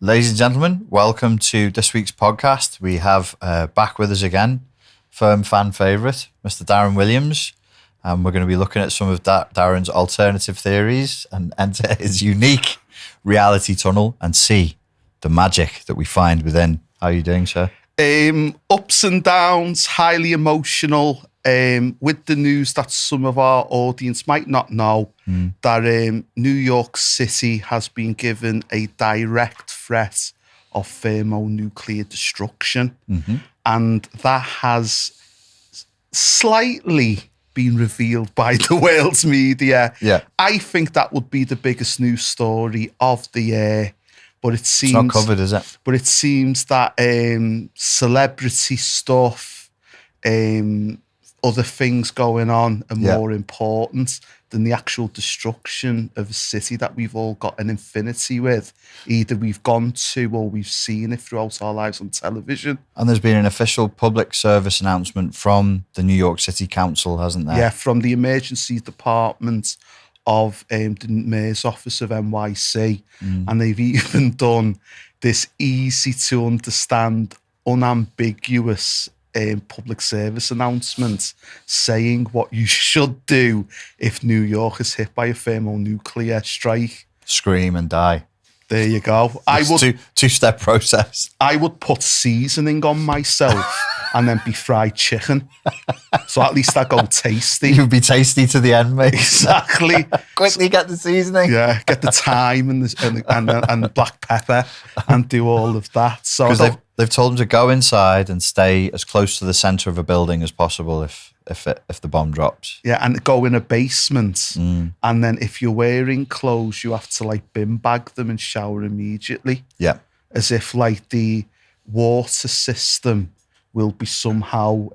Ladies and gentlemen, welcome to this week's podcast. We have back with us again, firm fan favourite, Mr. Darren Williams. And we're going to be looking at some of Darren's alternative theories and enter his unique reality tunnel and see the magic that we find within. How are you doing, sir? Ups and downs, highly emotional, with the news that some of our audience might not know, that New York City has been given a direct threat of thermonuclear destruction. And that has slightly been revealed by the world's media. Yeah. I think that would be the biggest news story of the year. But it seems It's not covered, is it? But it seems that celebrity stuff, other things going on are more important than the actual destruction of a city that we've all got an infinity with. Either we've gone to or we've seen it throughout our lives on television. And there's been an official public service announcement from the New York City Council, hasn't there? Yeah, from the emergency department of the Mayor's Office of NYC. And they've even done this easy to understand, unambiguous public service announcement saying what you should do if New York is hit by a thermonuclear strike. Scream and die. There you go. Two-step process. I would put seasoning on myself and then be fried chicken. So at least I go tasty. You'd be tasty to the end, mate. Exactly. Quickly get the seasoning. Yeah, get the thyme and the black pepper and do all of that. So Because they've told them to go inside and stay as close to the centre of a building as possible if the bomb drops. Yeah, and go in a basement. And then if you're wearing clothes, you have to like bin bag them and shower immediately. Yeah. As if like the water system will be somehow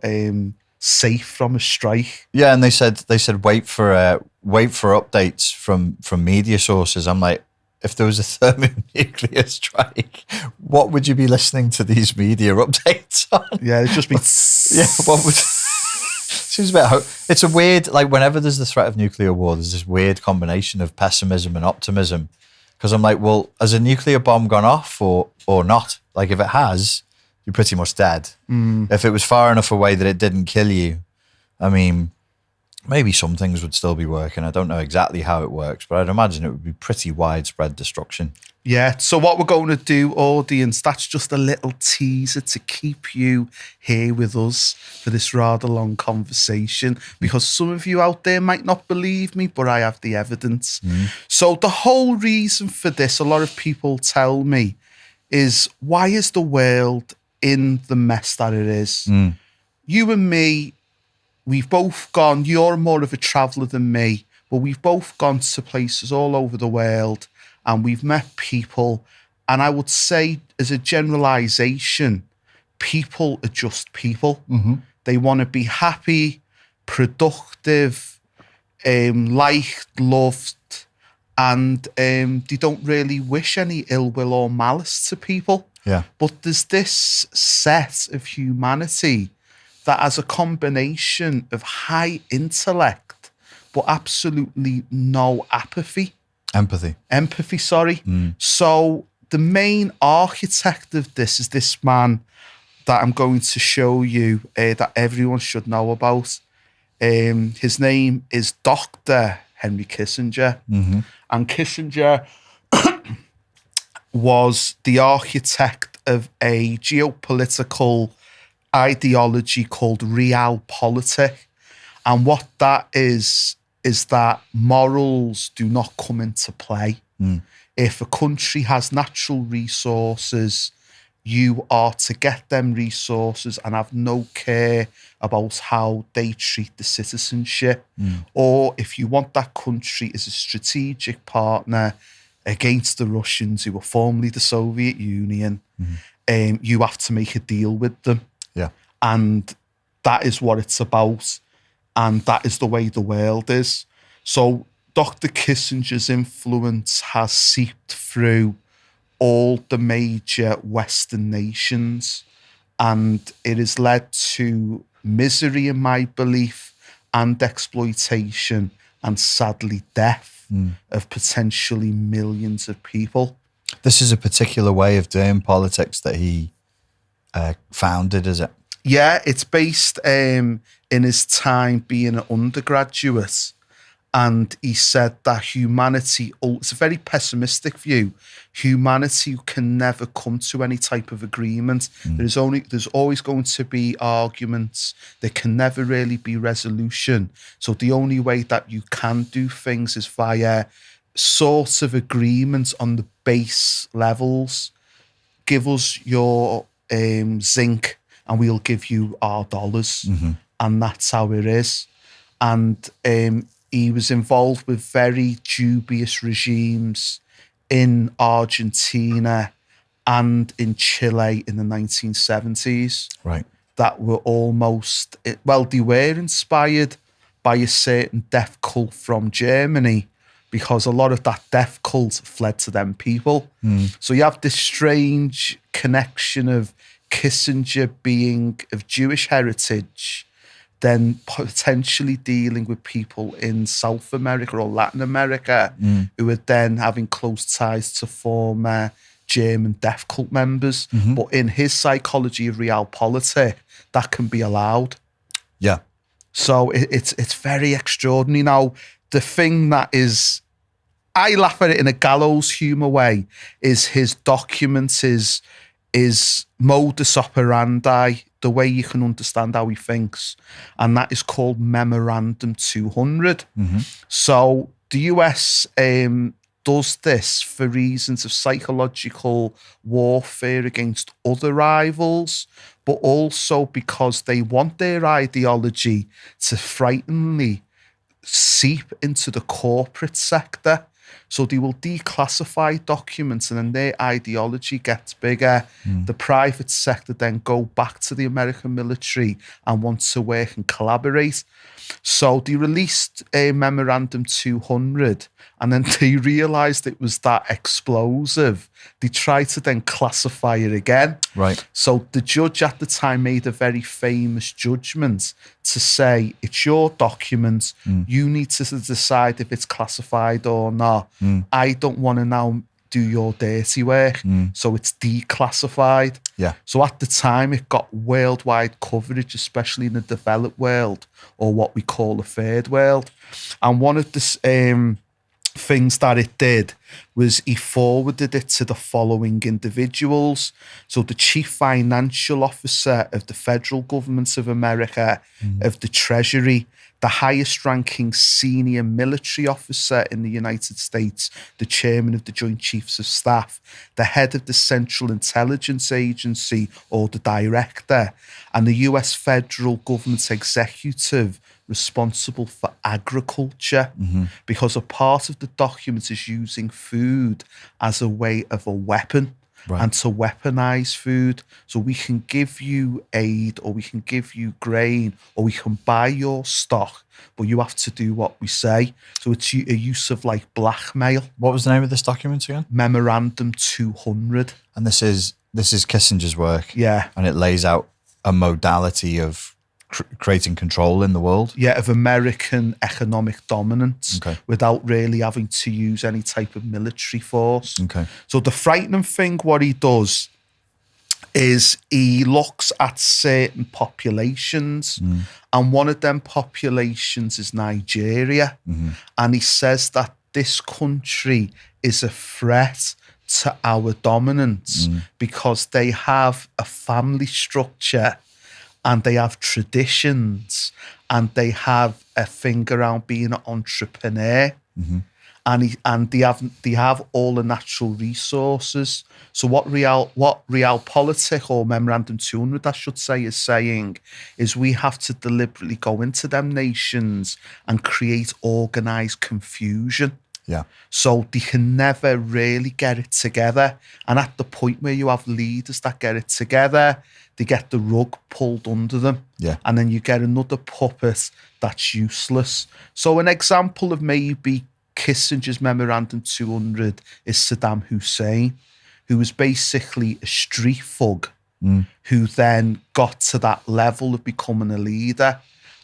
safe from a strike. Yeah, and they said wait for updates from media sources. I'm like, if there was a thermonuclear strike, what would you be listening to these media updates on? Yeah, it'd just be what would seems a bit it's a weird, like, whenever there's the threat of nuclear war, there's this weird combination of pessimism and optimism. Because I'm like, well, has a nuclear bomb gone off or not? Like, if it has, you're pretty much dead. If it was far enough away that it didn't kill you, I mean, maybe some things would still be working. I don't know exactly how it works, but I'd imagine it would be pretty widespread destruction. Yeah, so what we're going to do, audience, that's just a little teaser to keep you here with us for this rather long conversation, because some of you out there might not believe me, but I have the evidence. So the whole reason for this, a lot of people tell me, is why is the world in the mess that it is? You and me, we've both gone, you're more of a traveller than me, but we've both gone to places all over the world and we've met people. And I would say, as a generalisation, people are just people. They want to be happy, productive, liked, loved, and they don't really wish any ill will or malice to people. Yeah. But there's this set of humanity that has a combination of high intellect, but absolutely no Empathy, sorry. So the main architect of this is this man that I'm going to show you that everyone should know about. His name is Dr. Henry Kissinger. And Kissinger was the architect of a geopolitical ideology called realpolitik. And what that is that morals do not come into play. If a country has natural resources, you are to get them resources and have no care about how they treat the citizenship. Or if you want that country as a strategic partner against the Russians, who were formerly the Soviet Union, you have to make a deal with them. Yeah. And that is what it's about. And that is the way the world is. So Dr. Kissinger's influence has seeped through all the major Western nations. And it has led to misery, in my belief, and exploitation, and sadly death of potentially millions of people. This is a particular way of doing politics that he founded, is it? Yeah, it's based in his time being an undergraduate. And he said that humanity, it's a very pessimistic view, humanity can never come to any type of agreement. There's always going to be arguments. There can never really be resolution. So the only way that you can do things is via sorts of agreements on the base levels. Give us your zinc and we'll give you our dollars. And that's how it is. And he was involved with very dubious regimes in Argentina and in Chile in the 1970s. Right. That were almost, they were inspired by a certain death cult from Germany, because a lot of that death cult fled to them people. So you have this strange connection of Kissinger being of Jewish heritage, then potentially dealing with people in South America or Latin America who are then having close ties to former German death cult members. But in his psychology of realpolitik, that can be allowed. Yeah. So it's very extraordinary. Now, the thing that is, I laugh at it in a gallows humour way, is his documents, his modus operandi, the way you can understand how he thinks. And that is called Memorandum 200. So the US does this for reasons of psychological warfare against other rivals, but also because they want their ideology to frighteningly seep into the corporate sector. So they will declassify documents and then their ideology gets bigger. The private sector then go back to the American military and want to work and collaborate. So they released a Memorandum 200 and then they realised it was that explosive. They tried to then classify it again. Right. So the judge at the time made a very famous judgment to say, it's your document. You need to decide if it's classified or not. I don't want to now do your dirty work. So it's declassified. Yeah. So at the time, it got worldwide coverage, especially in the developed world, or what we call the third world. And one of the things that it did was he forwarded it to the following individuals. So the chief financial officer of the federal government of America, of the Treasury, the highest ranking senior military officer in the United States, the chairman of the Joint Chiefs of Staff, the head of the Central Intelligence Agency or the director, and the US federal government executive responsible for agriculture, because a part of the document is using food as a way of a weapon. Right. And to weaponize food. So we can give you aid, or we can give you grain, or we can buy your stock, but you have to do what we say. So it's a use of like blackmail. What was the name of this document again? Memorandum 200. And this is Kissinger's work. Yeah. And it lays out a modality of creating control in the world. Yeah, of American economic dominance, without really having to use any type of military force. So the frightening thing, what he does is he looks at certain populations, and one of them populations is Nigeria. And he says that this country is a threat to our dominance because they have a family structure, and they have traditions, and they have a thing around being an entrepreneur, and they have all the natural resources. So what realpolitik, or Memorandum 200, I should say, is saying is we have to deliberately go into them nations and create organised confusion. Yeah. So they can never really get it together. And at the point where you have leaders that get it together, they get the rug pulled under them. Yeah. And then you get another puppet that's useless. So an example of maybe Kissinger's Memorandum 200 is Saddam Hussein, who was basically a street thug who then got to that level of becoming a leader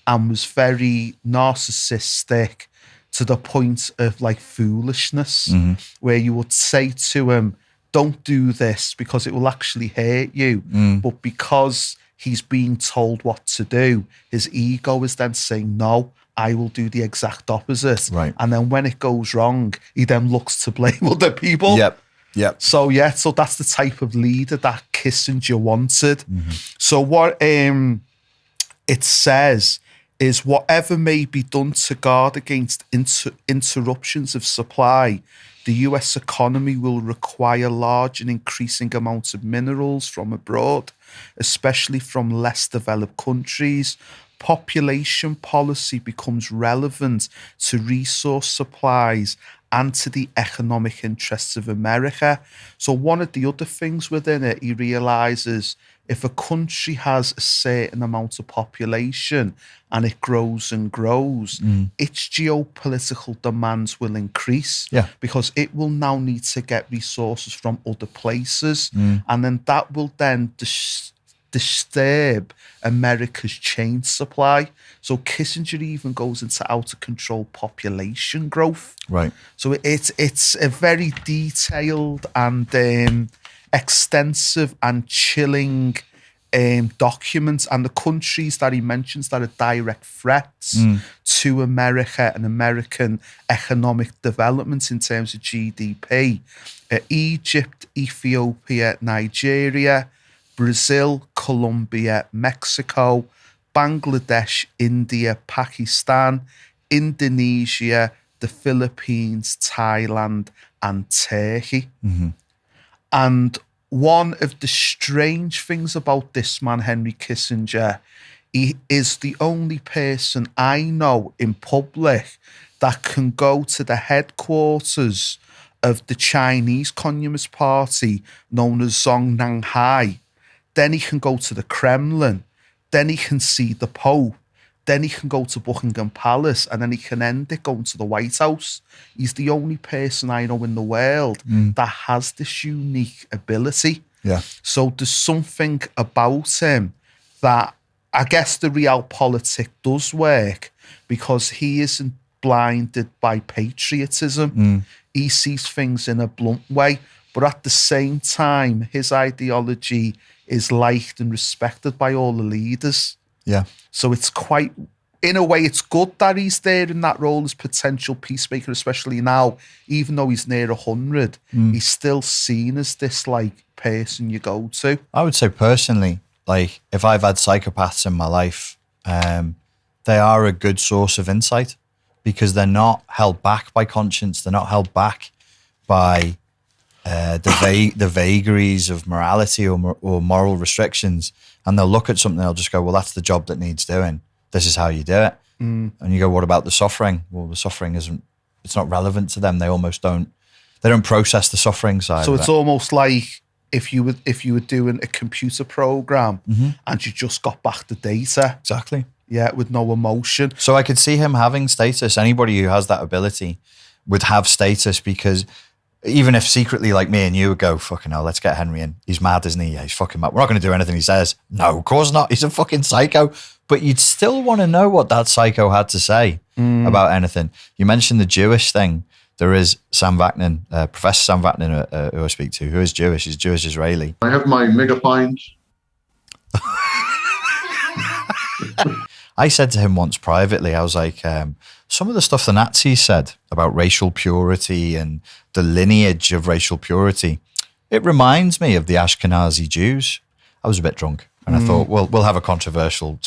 and was very narcissistic, to the point of like foolishness, where you would say to him, don't do this because it will actually hurt you. But because he's being told what to do, his ego is then saying, no, I will do the exact opposite. Right. And then when it goes wrong, he then looks to blame other people. Yep. So that's the type of leader that Kissinger wanted. So what it says is, whatever may be done to guard against interruptions of supply, the US economy will require large and increasing amounts of minerals from abroad, especially from less developed countries. Population policy becomes relevant to resource supplies and to the economic interests of America. So one of the other things within it, he realises, if a country has a certain amount of population and it grows and grows, its geopolitical demands will increase because it will now need to get resources from other places. And then that will then disturb America's chain supply. So Kissinger even goes into how to control population growth. Right. So it's a very detailed and extensive and chilling documents, and the countries that he mentions that are direct threats to America and American economic development in terms of GDP are Egypt, Ethiopia, Nigeria, Brazil, Colombia, Mexico, Bangladesh, India, Pakistan, Indonesia, the Philippines, Thailand, and Turkey. And one of the strange things about this man, Henry Kissinger, he is the only person I know in public that can go to the headquarters of the Chinese Communist Party, known as Zhongnanhai. Then he can go to the Kremlin. Then he can see the Pope. Then he can go to Buckingham Palace, and then he can end it going to the White House. He's the only person I know in the world that has this unique ability. Yeah. So there's something about him that I guess the realpolitik does work, because he isn't blinded by patriotism. He sees things in a blunt way, but at the same time, his ideology is liked and respected by all the leaders. Yeah. So it's quite, in a way, it's good that he's there in that role as potential peacemaker, especially now, even though he's near 100, he's still seen as this like person you go to. I would say personally, like if I've had psychopaths in my life, they are a good source of insight, because they're not held back by conscience. They're not held back by the vagaries of morality or moral restrictions. And they'll look at something, they'll just go, well, that's the job that needs doing. This is how you do it. And you go, what about the suffering? Well, the suffering it's not relevant to them. They don't process the suffering side. So it's almost like if you were doing a computer program and you just got back the data. Exactly. Yeah, with no emotion. So I could see him having status. Anybody who has that ability would have status, because even if secretly, like me and you would go, fucking hell, let's get Henry in. He's mad, isn't he? Yeah, he's fucking mad. We're not going to do anything he says. No, of course not. He's a fucking psycho. But you'd still want to know what that psycho had to say about anything. You mentioned the Jewish thing. There is Sam Vaknin, Professor Sam Vaknin, who I speak to, who is Jewish. He's Jewish Israeli. I have my mega find. I said to him once privately, I was like, some of the stuff the Nazis said about racial purity and the lineage of racial purity, it reminds me of the Ashkenazi Jews. I was a bit drunk and I thought, well, we'll have a controversial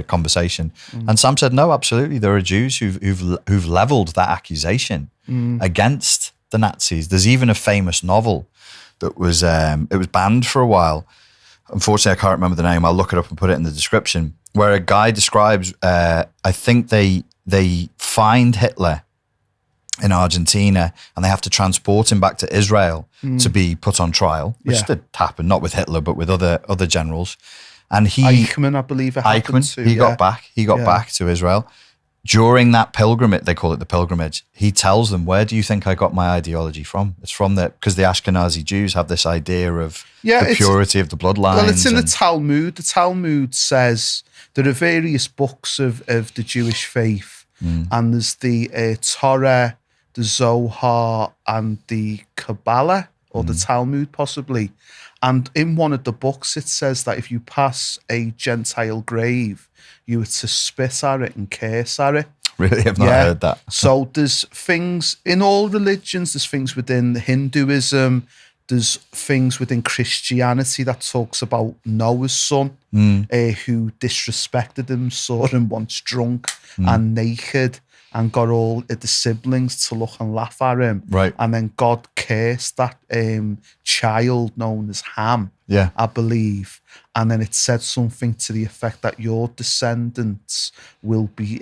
conversation. And Sam said, no, absolutely. There are Jews who've leveled that accusation against the Nazis. There's even a famous novel that was, it was banned for a while. Unfortunately, I can't remember the name. I'll look it up and put it in the description, where a guy describes, I think they find Hitler in Argentina and they have to transport him back to Israel to be put on trial, which did happen, not with Hitler, but with other generals. And Eichmann, I believe it happened to. He got back to Israel. During that pilgrimage, they call it the pilgrimage, he tells them, where do you think I got my ideology from? It's from because the Ashkenazi Jews have this idea of the purity of the bloodlines. Well, it's in the Talmud. The Talmud says there are various books of the Jewish faith, and there's the Torah, the Zohar, and the Kabbalah, or the Talmud possibly. And in one of the books, it says that if you pass a Gentile grave, you were to spit at it and curse at it. Really? I've not heard that. So there's things in all religions, there's things within Hinduism, there's things within Christianity that talks about Noah's son, who disrespected him, saw him once drunk and naked, and got all the siblings to look and laugh at him. Right. And then God cursed that child known as Ham, Yeah. I believe. And then it said something to the effect that your descendants will be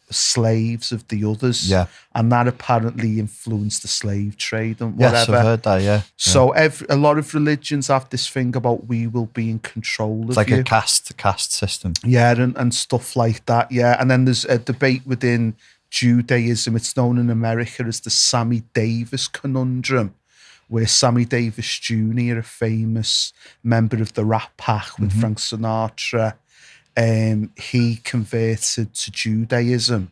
slaves of the others. Yeah. And that apparently influenced the slave trade and Yes, whatever. I've heard that, yeah. So a lot of religions have this thing about we will be in control of It's like you. a caste system. Yeah, and stuff like that, yeah. And then there's a debate within Judaism. It's known in America as the Sammy Davis conundrum, where Sammy Davis Jr., a famous member of the Rat Pack with Frank Sinatra, he converted to Judaism,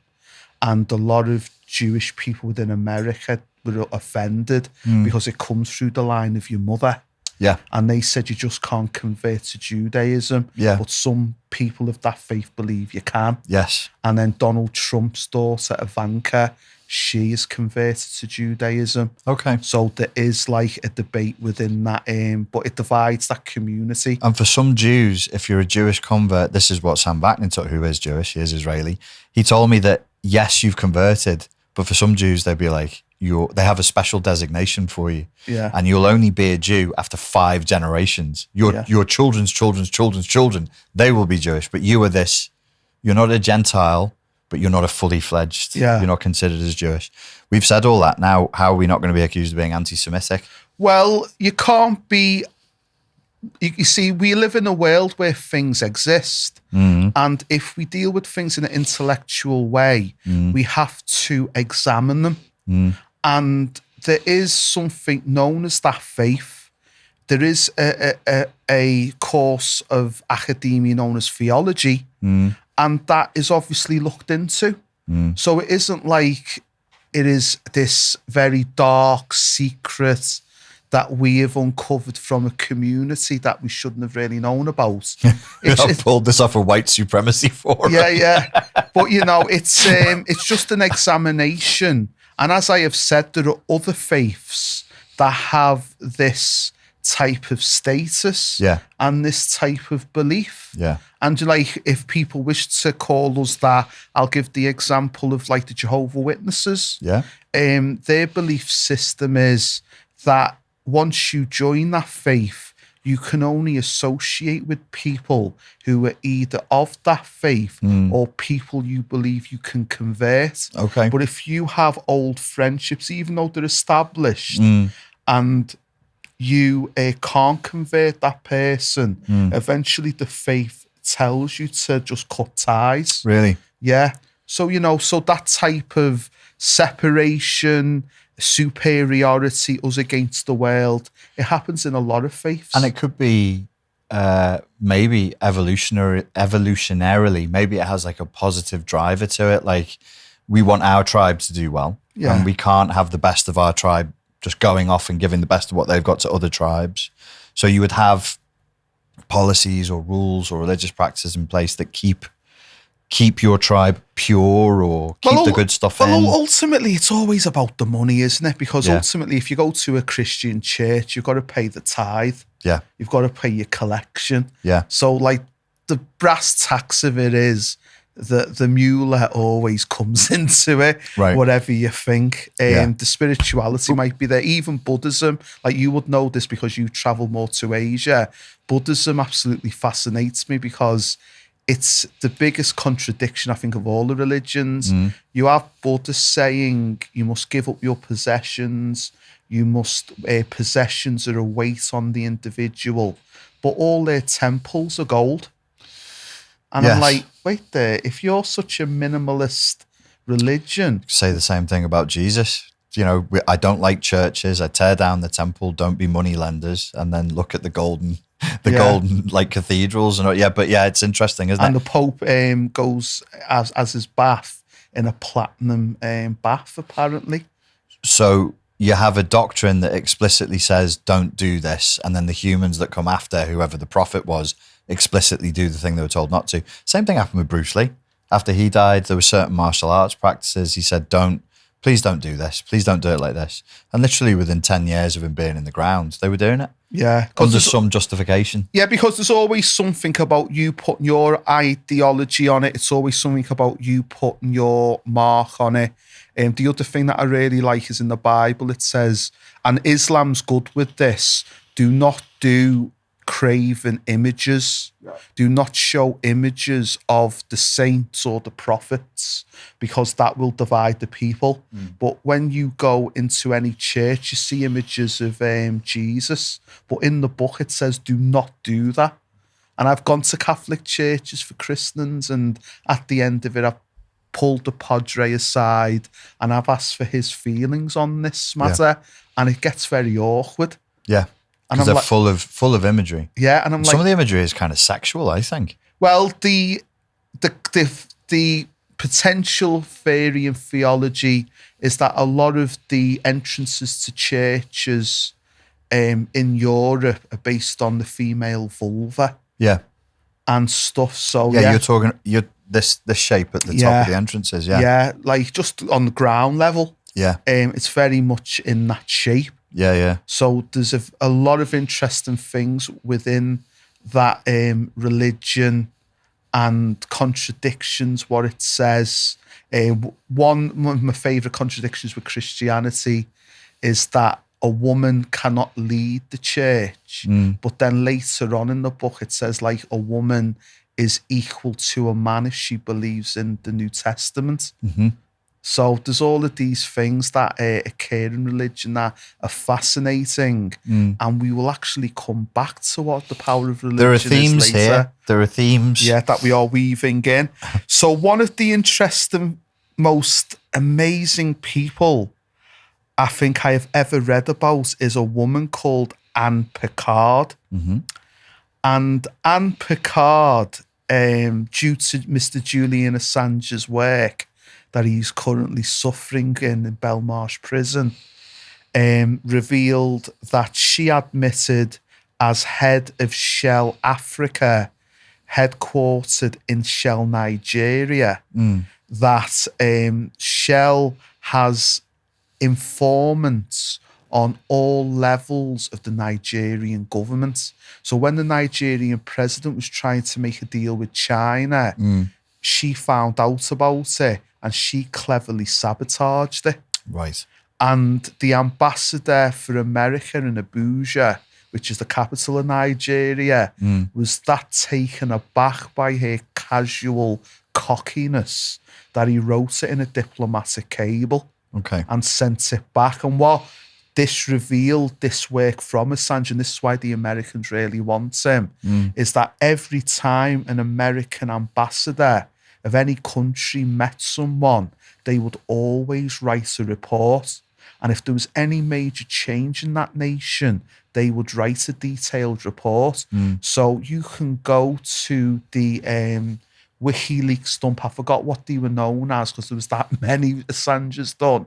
and a lot of Jewish people within America were offended because it comes through the line of your mother. Yeah. And they said you just can't convert to Judaism. Yeah. But some people of that faith believe you can. Yes. And then Donald Trump's daughter, Ivanka, she is converted to Judaism. Okay. So there is like a debate within that, but it divides that community. And for some Jews, if you're a Jewish convert, this is what Sam Vaknin told, who is Jewish, he is Israeli. He told me that, yes, you've converted, but for some Jews, they'd be like, they have a special designation for you. Yeah. And you'll only be a Jew after 5 generations. Your children's children, they will be Jewish, but you are this. You're not a Gentile, but you're not a fully fledged. Yeah. You're not considered as Jewish. We've said all that. Now, how are we not going to be accused of being anti-Semitic? Well, you can't be. You see, we live in a world where things exist. And if we deal with things in an intellectual way, we have to examine them. And there is something known as that faith. There is a course of academia known as theology, and that is obviously looked into. So it isn't like it is this very dark secret that we have uncovered from a community that we shouldn't have really known about. I've pulled this off a white supremacy forum. Yeah. But, it's just an examination. And as I have said, there are other faiths that have this type of status and this type of belief. Yeah. And like, if people wish to call us that, I'll give the example of like the Jehovah's Witnesses. Yeah. Their belief system is that once you join that faith, you can only associate with people who are either of that faith or people you believe you can convert. Okay. But if you have old friendships, even though they're established, and you can't convert that person, eventually the faith tells you to just cut ties. Really? Yeah. So, so that type of separation, superiority, us against the world, it happens in a lot of faiths. And it could be maybe evolutionarily, maybe it has like a positive driver to it. Like, we want our tribe to do well. Yeah. And we can't have the best of our tribe just going off and giving the best of what they've got to other tribes. So you would have policies or rules or religious practices in place that keep your tribe pure or keep the good stuff in. Well, ultimately, it's always about the money, isn't it? Because ultimately, if you go to a Christian church, you've got to pay the tithe. Yeah. You've got to pay your collection. Yeah. So, like, the brass tacks of it is that the mullah always comes into it, right, whatever you think. The spirituality might be there. Even Buddhism, like, you would know this because you travel more to Asia. Buddhism absolutely fascinates me because it's the biggest contradiction, I think, of all the religions. You have Buddha saying you must give up your possessions. You must, possessions are a weight on the individual. But all their temples are gold. And I'm like, wait there, if you're such a minimalist religion. Say the same thing about Jesus. I don't like churches. I tear down the temple. Don't be money lenders. And then look at the golden like cathedrals and it's interesting, isn't it? And the Pope goes as his bath in a platinum bath, apparently. So you have a doctrine that explicitly says don't do this, and then the humans that come after, whoever the prophet was, explicitly do the thing they were told not to. Same thing happened with Bruce Lee. After he died, there were certain martial arts practices. He said, please don't do this. Please don't do it like this. And literally within 10 years of him being in the ground, they were doing it. Yeah. Under some justification. Yeah, because there's always something about you putting your ideology on it. It's always something about you putting your mark on it. The other thing that I really like is in the Bible, it says, and Islam's good with this, do not do craven images. Do not show images of the saints or the prophets, because that will divide the people. But when you go into any church, you see images of Jesus. But in the book, it says, do not do that. And I've gone to Catholic churches for christenings, and at the end of it, I've pulled the padre aside and I've asked for his feelings on this matter, and it gets very awkward. Yeah. Because they're full of imagery. Yeah, and I'm some of the imagery is kind of sexual, I think. Well, the potential theory in theology is that a lot of the entrances to churches in Europe are based on the female vulva. Yeah. And stuff. So you're talking this shape at the top of the entrances. Yeah. Yeah, like just on the ground level. Yeah. It's very much in that shape. Yeah. So there's a lot of interesting things within that religion and contradictions, what it says. One of my favourite contradictions with Christianity is that a woman cannot lead the church. But then later on in the book, it says like a woman is equal to a man if she believes in the New Testament. Mm-hmm. So there's all of these things that occur in religion that are fascinating, and we will actually come back to what the power of religion is later. There are themes here. There are themes. Yeah, that we are weaving in. So one of the interesting, most amazing people I think I have ever read about is a woman called Ann Pickard. Mm-hmm. And Ann Pickard, due to Mr. Julian Assange's work, that he's currently suffering in Belmarsh prison, revealed that she admitted as head of Shell Africa, headquartered in Shell Nigeria, that Shell has informants on all levels of the Nigerian government. So when the Nigerian president was trying to make a deal with China, she found out about it, and she cleverly sabotaged it. Right. And the ambassador for America in Abuja, which is the capital of Nigeria, was that taken aback by her casual cockiness that he wrote it in a diplomatic cable and sent it back. And what this revealed, this work from Assange, and this is why the Americans really want him, is that every time an American ambassador of any country met someone, they would always write a report. And if there was any major change in that nation, they would write a detailed report. So you can go to the WikiLeaks dump. I forgot what they were known as because there was that many Assange's done.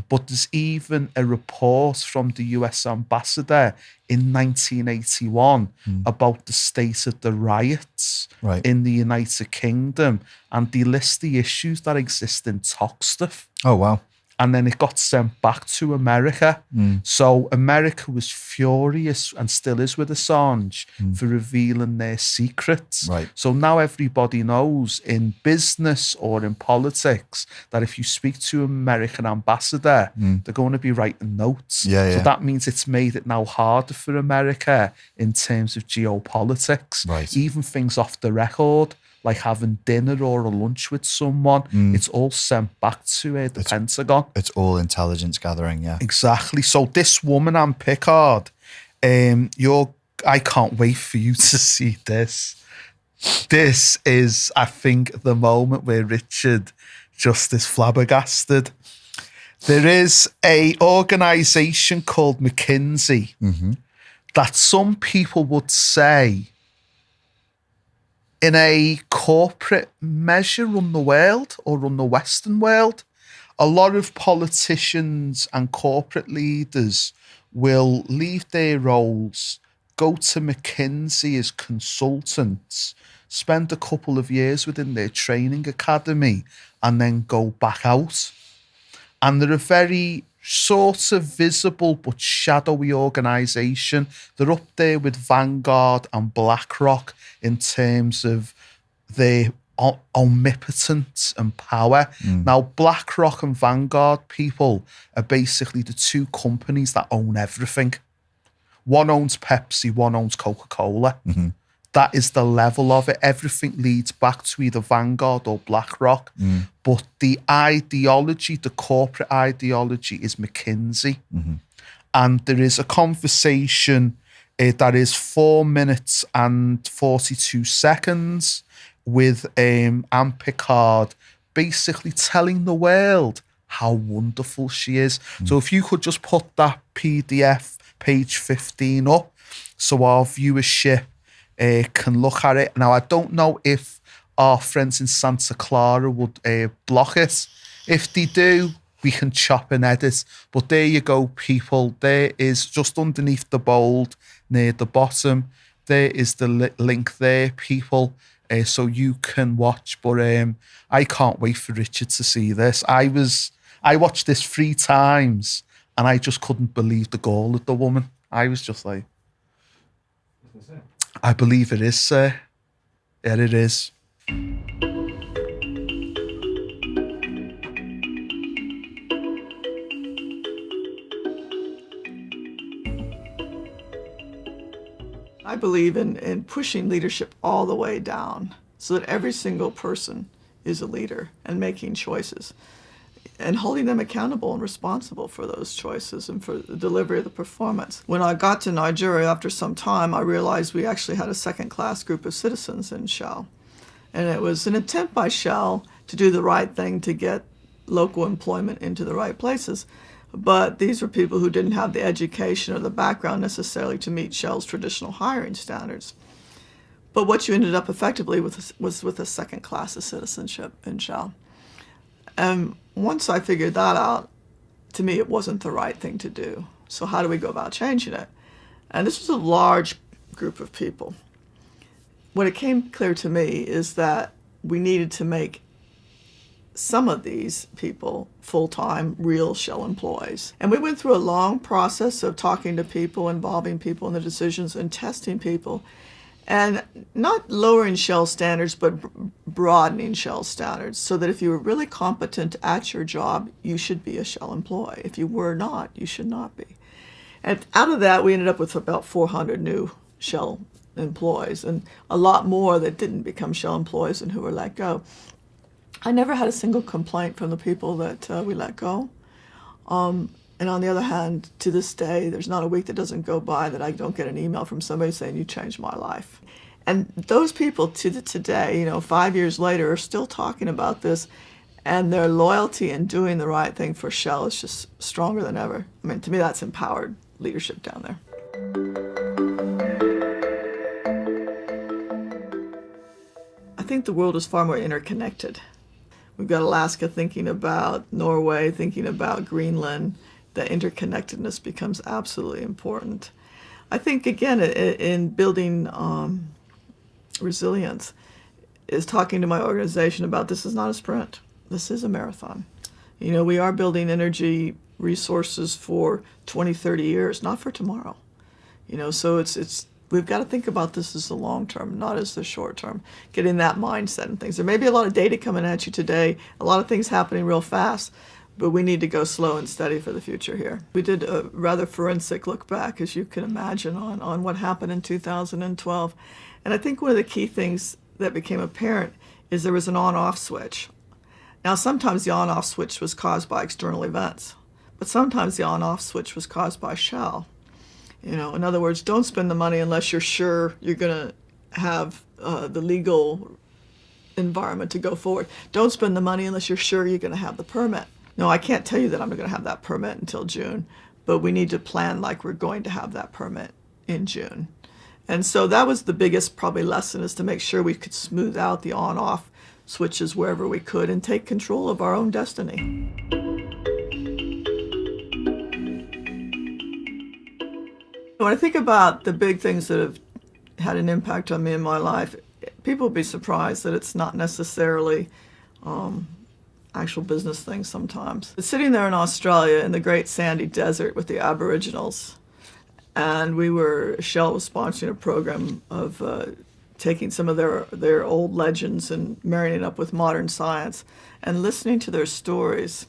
But there's even a report from the US ambassador in 1981 about the state of the riots in the United Kingdom, and they list the issues that exist in Toxteth. Oh, wow. And then it got sent back to America. So America was furious, and still is, with Assange for revealing their secrets. Right. So now everybody knows in business or in politics that if you speak to an American ambassador, they're going to be writing notes. So that means it's made it now harder for America in terms of geopolitics. Right. Even things off the record, like having dinner or a lunch with someone, it's all sent back to the Pentagon. It's all intelligence gathering, yeah. Exactly. So this woman, Ann Pickard, I can't wait for you to see this. This is, I think, the moment where Richard just is flabbergasted. There is a organisation called McKinsey that some people would say, in a corporate measure, run the world or run the Western world. a lot of politicians and corporate leaders will leave their roles, go to McKinsey as consultants, spend a couple of years within their training academy, and then go back out. And they're a very sort of visible but shadowy organisation. They're up there with Vanguard and BlackRock in terms of their omnipotence and power. Now, BlackRock and Vanguard people are basically the two companies that own everything. One owns Pepsi, one owns Coca-Cola. That is the level of it. Everything leads back to either Vanguard or BlackRock. But the ideology, the corporate ideology, is McKinsey. And there is a conversation that is 4 minutes and 42 seconds with Ann Pickard basically telling the world how wonderful she is. So if you could just put that PDF, page 15 up, so our viewership can look at it. Now, I don't know if our friends in Santa Clara would block it. If they do, we can chop and edit. But there you go, people. There is, just underneath the bold, near the bottom, there is the link there, people. So you can watch. But I can't wait for Richard to see this. I watched this 3 times and I just couldn't believe the gall of the woman. I was just like, I believe it is, sir. Yeah, it is. I believe in pushing leadership all the way down so that every single person is a leader and making choices and holding them accountable and responsible for those choices and for the delivery of the performance. When I got to Nigeria after some time, I realized we actually had a second-class group of citizens in Shell. And it was an attempt by Shell to do the right thing to get local employment into the right places. But these were people who didn't have the education or the background necessarily to meet Shell's traditional hiring standards. But what you ended up effectively with was with a second class of citizenship in Shell. And once I figured that out, to me it wasn't the right thing to do. So how do we go about changing it? And this was a large group of people. What it came clear to me is that we needed to make some of these people full-time, real Shell employees. And we went through a long process of talking to people, involving people in the decisions, and testing people, and not lowering Shell standards, but broadening Shell standards so that if you were really competent at your job, you should be a Shell employee. If you were not, you should not be. And out of that, we ended up with about 400 new Shell employees and a lot more that didn't become Shell employees and who were let go. I never had a single complaint from the people that we let go. And on the other hand, to this day, there's not a week that doesn't go by that I don't get an email from somebody saying, you changed my life. And those people to today, 5 years later, are still talking about this, and their loyalty in doing the right thing for Shell is just stronger than ever. I mean, to me, that's empowered leadership down there. I think the world is far more interconnected. We've got Alaska thinking about Norway, thinking about Greenland. The interconnectedness becomes absolutely important. I think, again, in building resilience, is talking to my organization about this is not a sprint. This is a marathon. We are building energy resources for 20, 30 years, not for tomorrow. So we've got to think about this as the long term, not as the short term, getting that mindset and things. There may be a lot of data coming at you today, a lot of things happening real fast, but we need to go slow and steady for the future here. We did a rather forensic look back, as you can imagine, on what happened in 2012. And I think one of the key things that became apparent is there was an on-off switch. Now, sometimes the on-off switch was caused by external events, but sometimes the on-off switch was caused by Shell. In other words, don't spend the money unless you're sure you're going to have the legal environment to go forward. Don't spend the money unless you're sure you're going to have the permit. No, I can't tell you that I'm going to have that permit until June, but we need to plan like we're going to have that permit in June. And so that was the biggest probably lesson, is to make sure we could smooth out the on-off switches wherever we could and take control of our own destiny. When I think about the big things that have had an impact on me in my life, people will be surprised that it's not necessarily actual business things sometimes. Sitting there in Australia in the Great Sandy Desert with the Aboriginals, and Shell was sponsoring a program of taking some of their old legends and marrying it up with modern science and listening to their stories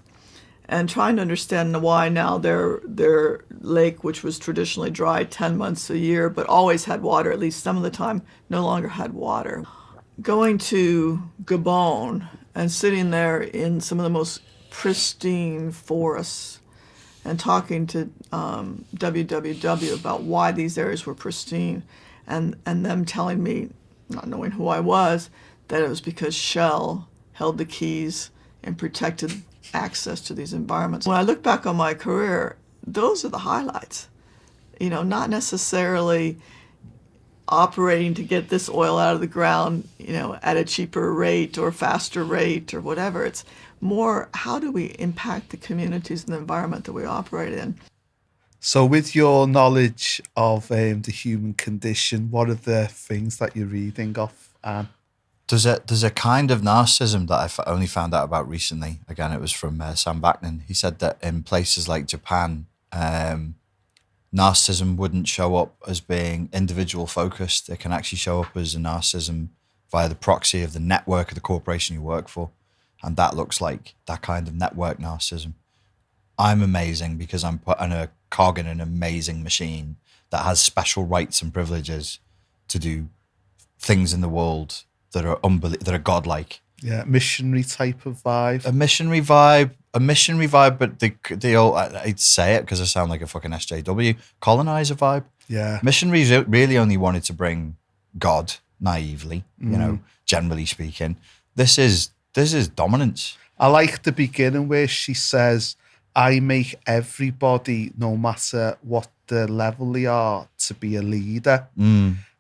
and trying to understand why now their lake, which was traditionally dry 10 months a year but always had water, at least some of the time, no longer had water. Going to Gabon and sitting there in some of the most pristine forests and talking to WWW about why these areas were pristine and them telling me, not knowing who I was, that it was because Shell held the keys and protected access to these environments. When I look back on my career, those are the highlights. Not necessarily operating to get this oil out of the ground, at a cheaper rate or faster rate or whatever. It's more, how do we impact the communities and the environment that we operate in? So with your knowledge of the human condition, what are the things that you're reading off, Anne? There's a kind of narcissism that I only found out about recently. Again, it was from Sam Vaknin. He said that in places like Japan, narcissism wouldn't show up as being individual focused. It can actually show up as a narcissism via the proxy of the network of the corporation you work for. And that looks like that kind of network narcissism. I'm amazing because I'm putting a cog in an amazing machine that has special rights and privileges to do things in the world that are that are godlike. Yeah, missionary type of vibe. A missionary vibe, but the old, I'd say it because I sound like a fucking SJW, colonizer vibe. Yeah. Missionaries really only wanted to bring God naively, generally speaking. This is dominance. I like the beginning where she says, I make everybody, no matter what the level they are, to be a leader.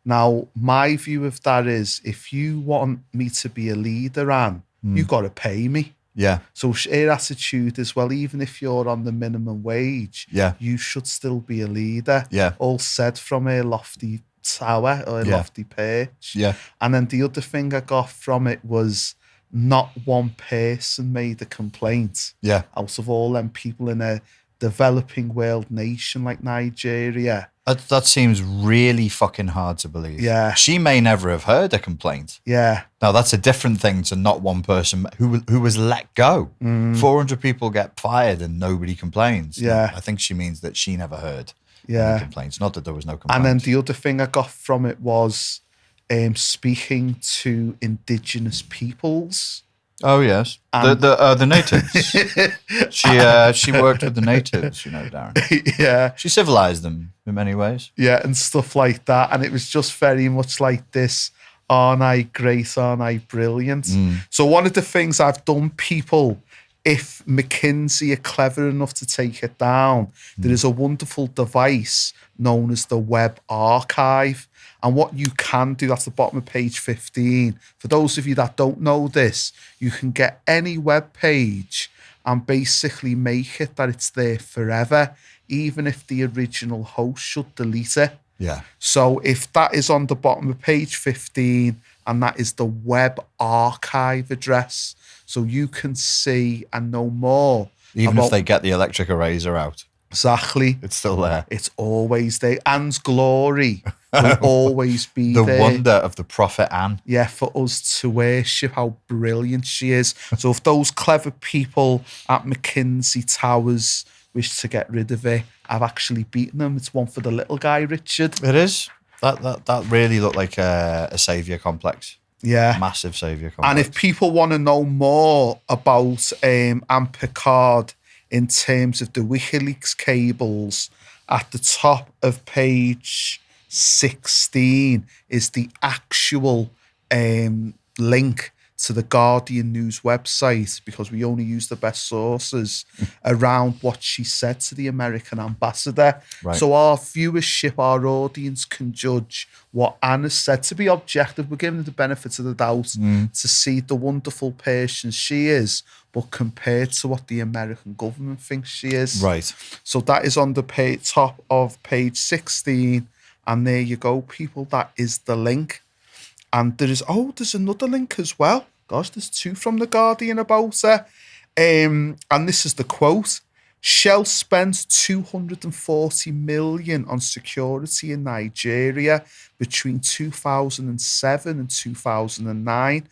Now, my view of that is, if you want me to be a leader, Anne, you've got to pay me. Yeah. So her attitude is, well, even if you're on the minimum wage, you should still be a leader. Yeah. All said from her lofty tower or a lofty perch. Yeah. And then the other thing I got from it was not one person made a complaint. Yeah. Out of all them people in a developing world nation like Nigeria. That seems really fucking hard to believe. Yeah. She may never have heard a complaint. Yeah. Now, that's a different thing to not one person who was let go. 400 people get fired and nobody complains. Yeah. I think she means that she never heard any complaints, not that there was no complaints. And then the other thing I got from it was speaking to indigenous peoples. Oh, yes. The natives. She worked with the natives, Darren. Yeah. She civilized them in many ways. Yeah, and stuff like that. And it was just very much like this, aren't I great, aren't I brilliant? So one of the things I've done, people, if McKinsey are clever enough to take it down, there is a wonderful device known as the Web Archive. And what you can do, that's the bottom of page 15. For those of you that don't know this, you can get any web page and basically make it that it's there forever, even if the original host should delete it. Yeah. So if that is on the bottom of page 15, and that is the Web Archive address, so you can see and know more. Even if they get the electric eraser out. Exactly. It's still there. It's always there. Anne's glory will always be the there. wonder of the prophet Anne. Yeah, for us to worship how brilliant she is. So if those clever people at McKinsey Towers wish to get rid of it, I've actually beaten them. It's one for the little guy, Richard. It is. That really looked like a saviour complex. Yeah. Massive saviour complex. And if people want to know more about Ann Pickard in terms of the WikiLeaks cables, at the top of page 16 is the actual link to the Guardian news website, because we only use the best sources, around what she said to the American ambassador. Right. So our viewership, our audience can judge what Anna said. To be objective, we're giving her the benefit of the doubt to see the wonderful person she is, but compared to what the American government thinks she is. Right. So that is on the top of page 16. And there you go, people. That is the link. And there's another link as well. Gosh, there's two from the Guardian about her. And this is the quote. Shell spent 240 million on security in Nigeria between 2007 and 2009,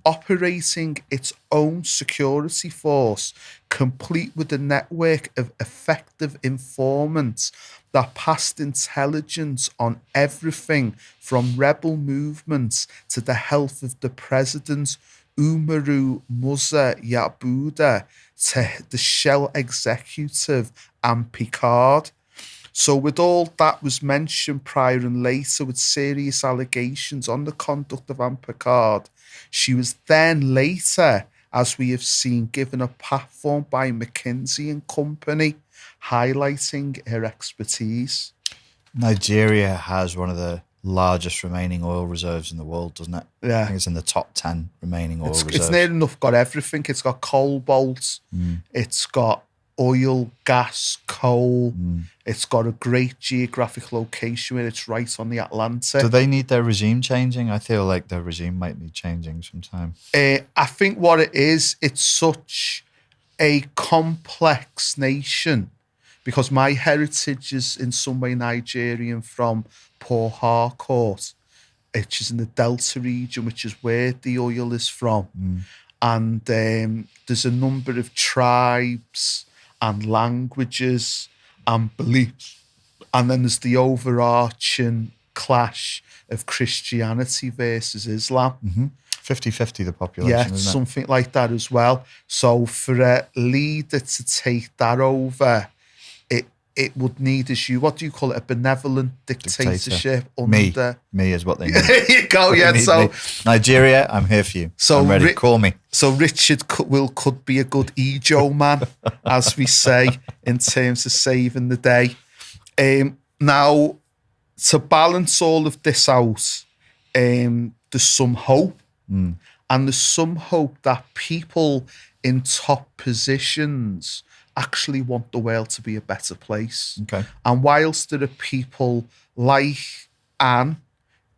operating its own security force, complete with a network of effective informants that passed intelligence on everything from rebel movements to the health of the president, Umaru Musa Yabuda, to the Shell executive, Ann Pickard. So with all that was mentioned prior and later, with serious allegations on the conduct of Ann Pickard, she was then later, as we have seen, given a platform by McKinsey Company, highlighting her expertise. Nigeria has one of the largest remaining oil reserves in the world, doesn't it? Yeah. I think it's in the top 10 remaining oil reserves. It's near enough got everything. It's got cobalt, it's got oil, gas, coal. It's got a great geographic location where it's right on the Atlantic. Do they need their regime changing? I feel like their regime might need changing sometime. I think what it is, it's such a complex nation, because my heritage is in some way Nigerian from Port Harcourt, which is in the Delta region, which is where the oil is from. And there's a number of tribes and languages and beliefs. And then there's the overarching clash of Christianity versus Islam. 50-50 the population, Yeah, isn't it? something like that as well. So for a leader to take that over, it would need, what do you call it, a benevolent dictatorship under... Me is what they need. There you go, They yeah. need So me. Nigeria, I'm here for you. So I'm ready. Call me. So Richard could be a good Ejo man, as we say, in terms of saving the day. Now, to balance all of this out, there's some hope. And there's some hope that people in top positions actually want the world to be a better place. Okay. And whilst there are people like Anne,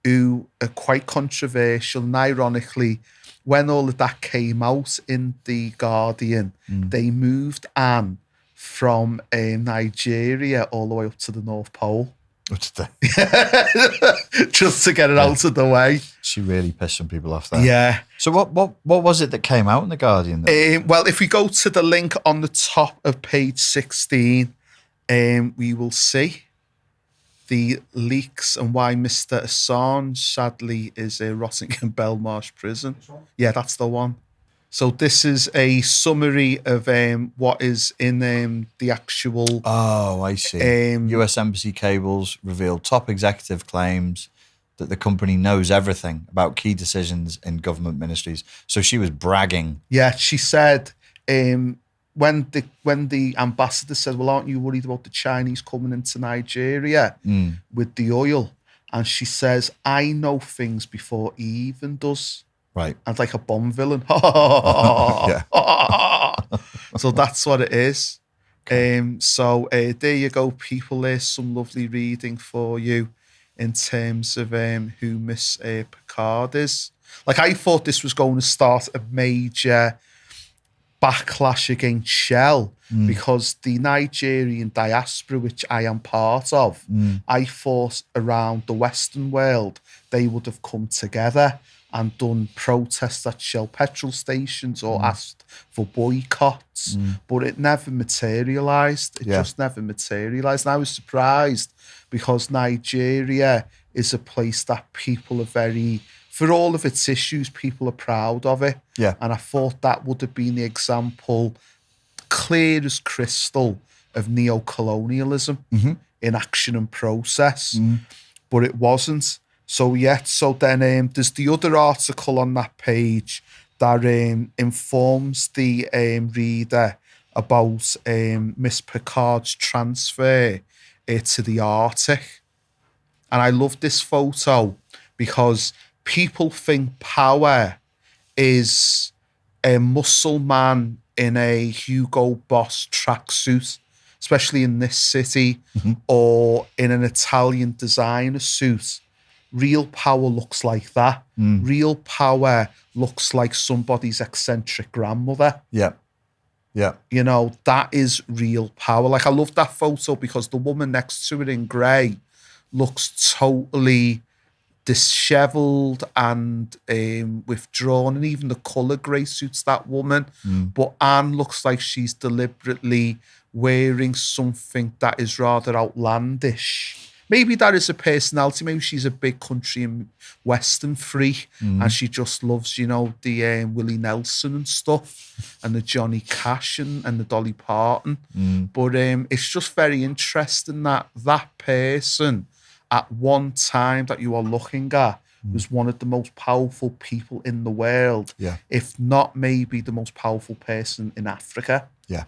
who are quite controversial, and ironically, when all of that came out in The Guardian, they moved Anne from Nigeria all the way up to the North Pole. What's that? Just to get it out of the way. She really pissed some people off there. Yeah. So what was it that came out in The Guardian? Well, if we go to the link on the top of page 16, we will see the leaks and why Mr. Assange, sadly, is rotting in Belmarsh prison. Yeah, that's the one. So this is a summary of what is in the actual... Oh, I see. US Embassy cables revealed top executive claims that the company knows everything about key decisions in government ministries. So she was bragging. Yeah, she said when the ambassador said, well, aren't you worried about the Chinese coming into Nigeria with the oil? And she says, I know things before he even does. Right. And like a Bond villain. Yeah. So that's what it is. So there you go, people. There's some lovely reading for you in terms of who Miss Pickard is. Like, I thought this was going to start a major backlash against Shell because the Nigerian diaspora, which I am part of, I thought around the Western world, they would have come together and done protests at Shell petrol stations or asked for boycotts, but it never materialised. It just never materialised. And I was surprised because Nigeria is a place that people are very, for all of its issues, people are proud of it. Yeah. And I thought that would have been the example, clear as crystal, of neo-colonialism in action and process. But it wasn't. So then there's the other article on that page that informs the reader about Miss Pickard's transfer to the Arctic. And I love this photo because people think power is a muscle man in a Hugo Boss tracksuit, especially in this city, or in an Italian designer suit. Real power looks like that. Real power looks like somebody's eccentric grandmother. Yeah. Yeah. You know, that is real power. Like, I love that photo because the woman next to it in grey looks totally disheveled and withdrawn, and even the colour grey suits that woman. But Anne looks like she's deliberately wearing something that is rather outlandish. Maybe that is a personality. Maybe she's a big country and western freak, and she just loves, you know, the Willie Nelson and stuff, and the Johnny Cash and the Dolly Parton. But it's just very interesting that that person at one time that you are looking at was one of the most powerful people in the world, if not maybe the most powerful person in Africa. Yeah.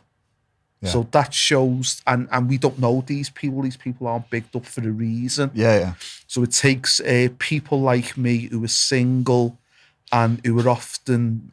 So that shows, and we don't know these people. These people aren't bigged up for a reason. Yeah. So it takes people like me who are single and who are often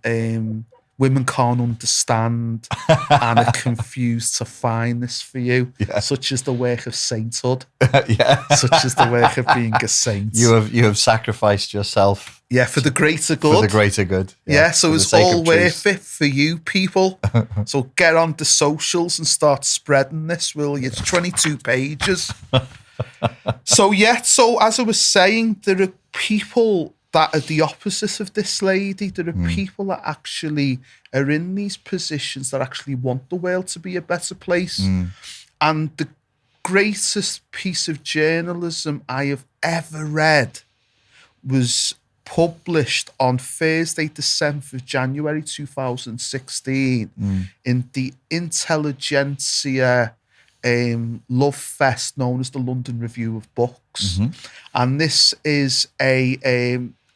women can't understand and are confused to find this for you, such as the work of sainthood. Such as the work of being a saint. You have sacrificed yourself. For the greater good. For the greater good. So it's all worth it for you people. So get on the socials and start spreading this, will you? It's 22 pages. So as I was saying, there are people that are the opposite of this lady. There are people that actually are in these positions that actually want the world to be a better place. And the greatest piece of journalism I have ever read was published on Thursday, the 7th of January 2016 in the intelligentsia love fest known as the London Review of Books. And this is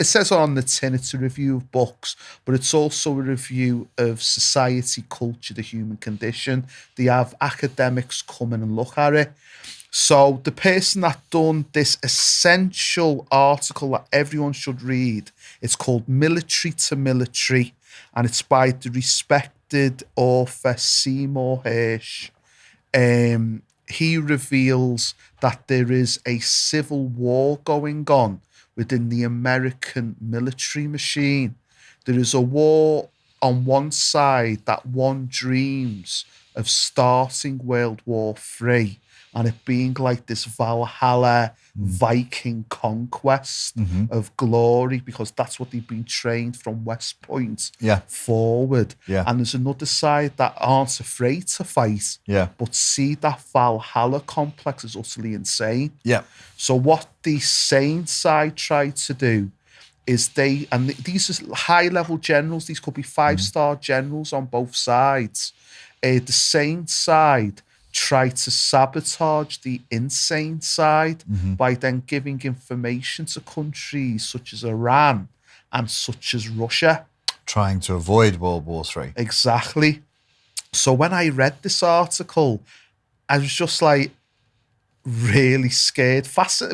it says on the tin it's a review of books, but it's also a review of society, culture, the human condition. They have academics come in and look at it. So the person that done this essential article that everyone should read, it's called Military to Military, and it's by the respected author Seymour Hersh. He reveals that there is a civil war going on within the American military machine. There is a war on one side that one dreams of starting World War III and it being like this Valhalla Viking conquest of glory, because that's what they've been trained from West Point forward. And there's another side that aren't afraid to fight, but see that Valhalla complex is utterly insane. So what the sane side tried to do is these are high-level generals, these could be five-star generals on both sides. The sane side tried to sabotage the insane side by then giving information to countries such as Iran and such as Russia. Trying to avoid World War III. Exactly. So when I read this article, I was just like really scared.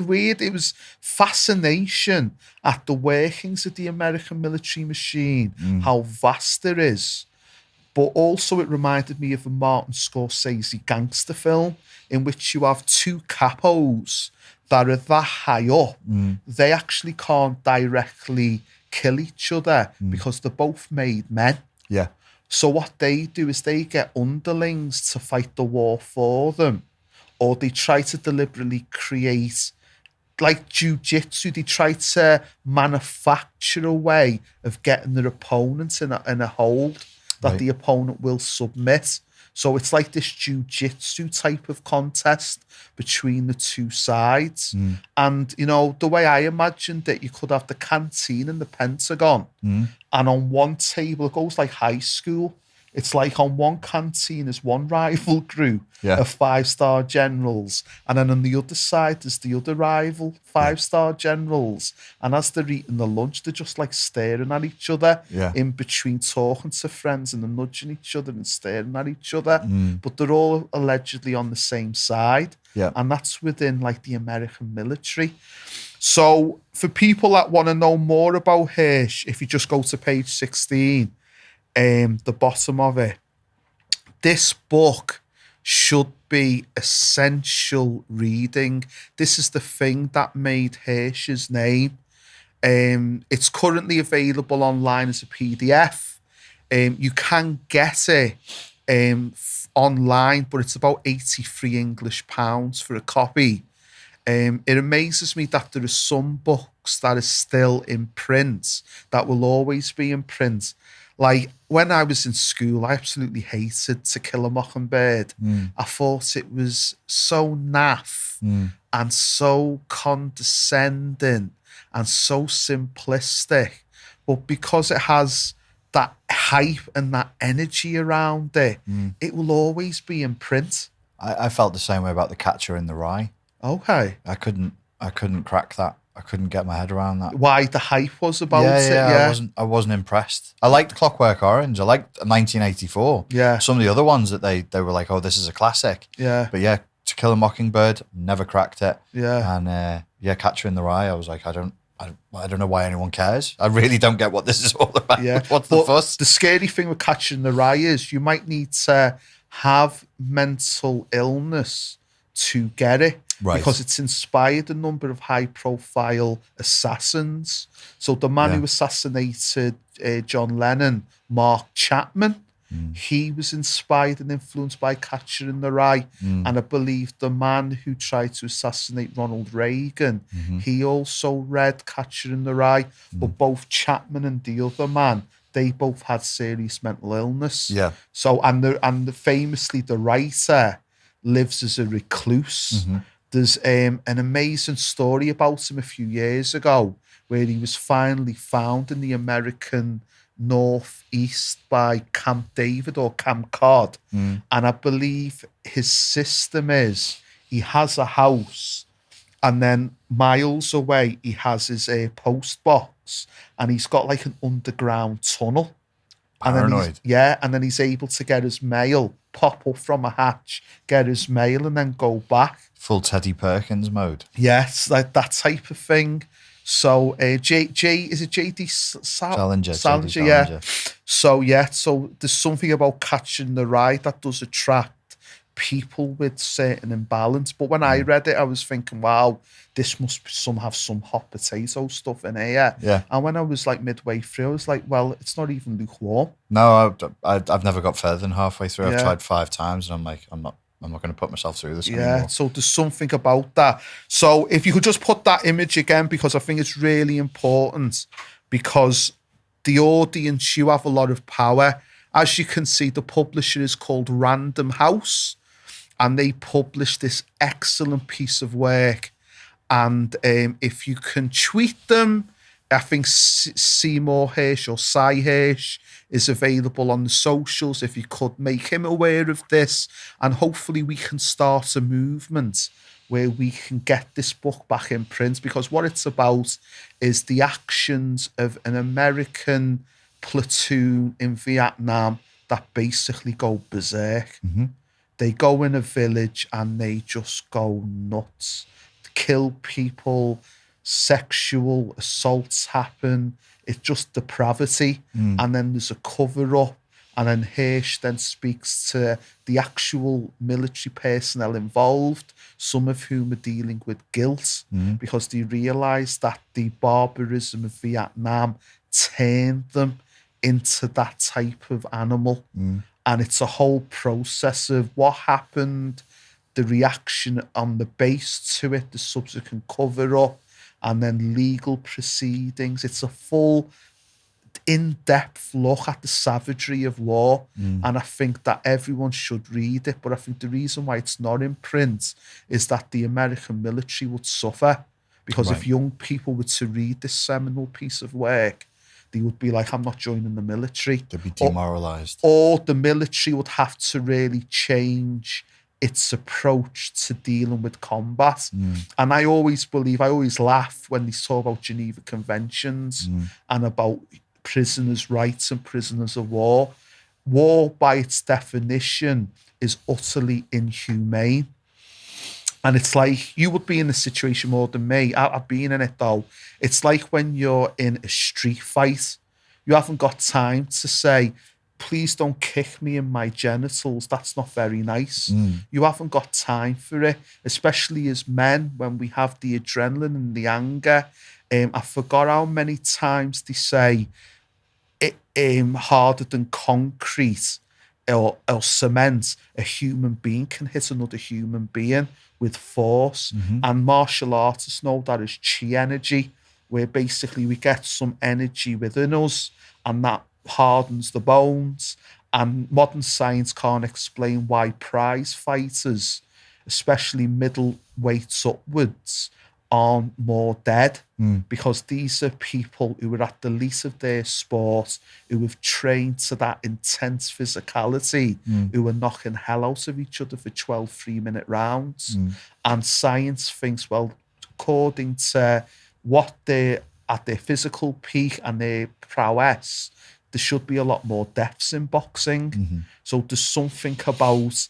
Weird. It was fascination at the workings of the American military machine, how vast it is. But also it reminded me of a Martin Scorsese gangster film in which you have two capos that are that high up. They actually can't directly kill each other because they're both made men. So what they do is they get underlings to fight the war for them, or they try to deliberately create, like jiu-jitsu, they try to manufacture a way of getting their opponent in a hold that the opponent will submit. So it's like this jiu-jitsu type of contest between the two sides. And, you know, the way I imagined it, you could have the canteen in the Pentagon, and on one table, it goes like high school. It's like on one canteen is one rival group Yeah. of 5-star generals, and then on the other side is the other rival 5-star generals. And as they're eating the lunch, they're just like staring at each other Yeah. in between talking to friends, and they're nudging each other and staring at each other. But they're all allegedly on the same side. Yeah. And that's within like the American military. So for people that want to know more about Hersh, if you just go to page 16, the bottom of it, this book should be essential reading. This is the thing that made Hersh's name. It's currently available online as a PDF. You can get it online, but it's about 83 English pounds for a copy. It amazes me that there are some books that are still in print, that will always be in print. Like when I was in school, I absolutely hated To Kill a Mockingbird. I thought it was so naff and so condescending and so simplistic. But because it has that hype and that energy around it, it will always be in print. I felt the same way about The Catcher in the Rye. Okay. I couldn't crack that. I couldn't get my head around that. Why the hype was about it? Yeah. I wasn't impressed. I liked Clockwork Orange. I liked 1984. Yeah. Some of the other ones that they were like, oh, this is a classic. Yeah. But yeah, To Kill a Mockingbird, never cracked it. Yeah. And Catcher in the Rye, I was like, I don't know why anyone cares. I really don't get what this is all about. Yeah. What's the fuss? The scary thing with Catcher in the Rye is you might need to have mental illness to get it. Right. Because it's inspired a number of high-profile assassins. So the man who assassinated John Lennon, Mark Chapman, he was inspired and influenced by Catcher in the Rye. And I believe the man who tried to assassinate Ronald Reagan, he also read Catcher in the Rye. But both Chapman and the other man, they both had serious mental illness. Yeah. So and famously the writer lives as a recluse. There's an amazing story about him a few years ago where he was finally found in the American Northeast by Camp David or Camp Cod. And I believe his system is he has a house and then miles away he has his post box and he's got like an underground tunnel. Paranoid. And then he's able to get his mail, pop up from a hatch, get his mail and then go back. Full Teddy Perkins mode. Yes, like that type of thing. So is it JD Salinger. Salinger, yeah. So there's something about Catching the Rye that does attract people with certain imbalance. But when I read it, I was thinking, wow, this must have some hot potato stuff in here. Yeah. And when I was like midway through, I was like, well, it's not even lukewarm. No, I've never got further than halfway through. I've Yeah. tried 5 times and I'm like, I'm not going to put myself through this Yeah, anymore. so there's something about that. So if you could just put that image again, because I think it's really important, because the audience, you have a lot of power. As you can see, the publisher is called Random House, and they publish this excellent piece of work. And if you can tweet them, I think Seymour Hersh or Cy Hersh is available on the socials. If you could make him aware of this, and hopefully we can start a movement where we can get this book back in print, because what it's about is the actions of an American platoon in Vietnam that basically go berserk. They go in a village and they just go nuts, kill people, sexual assaults happen. It's just depravity. And then there's a cover-up. And then Hersh then speaks to the actual military personnel involved, some of whom are dealing with guilt because they realise that the barbarism of Vietnam turned them into that type of animal. And it's a whole process of what happened, the reaction on the base to it, the subsequent cover-up, and then legal proceedings. It's a full, in-depth look at the savagery of war. And I think that everyone should read it. But I think the reason why it's not in print is that the American military would suffer. Because if young people were to read this seminal piece of work, they would be like, I'm not joining the military. They'd be demoralised. Or the military would have to really change its approach to dealing with combat. And I always laugh when they talk about Geneva Conventions and about prisoners' rights and prisoners of war. War, by its definition, is utterly inhumane. And it's like, you would be in this situation more than me. I've been in it, though. It's like when you're in a street fight, you haven't got time to say, please don't kick me in my genitals. That's not very nice. You haven't got time for it, especially as men, when we have the adrenaline and the anger. I forgot how many times they say, harder than concrete or cement, a human being can hit another human being with force. And martial artists know that as chi energy, where basically we get some energy within us and that hardens the bones. And modern science can't explain why prize fighters, especially middleweights upwards, aren't more dead, because these are people who are at the elite of their sport, who have trained to that intense physicality, who are knocking hell out of each other for 12 3-minute rounds. And science thinks, well, according to what they're at their physical peak and their prowess, there should be a lot more deaths in boxing. So there's something about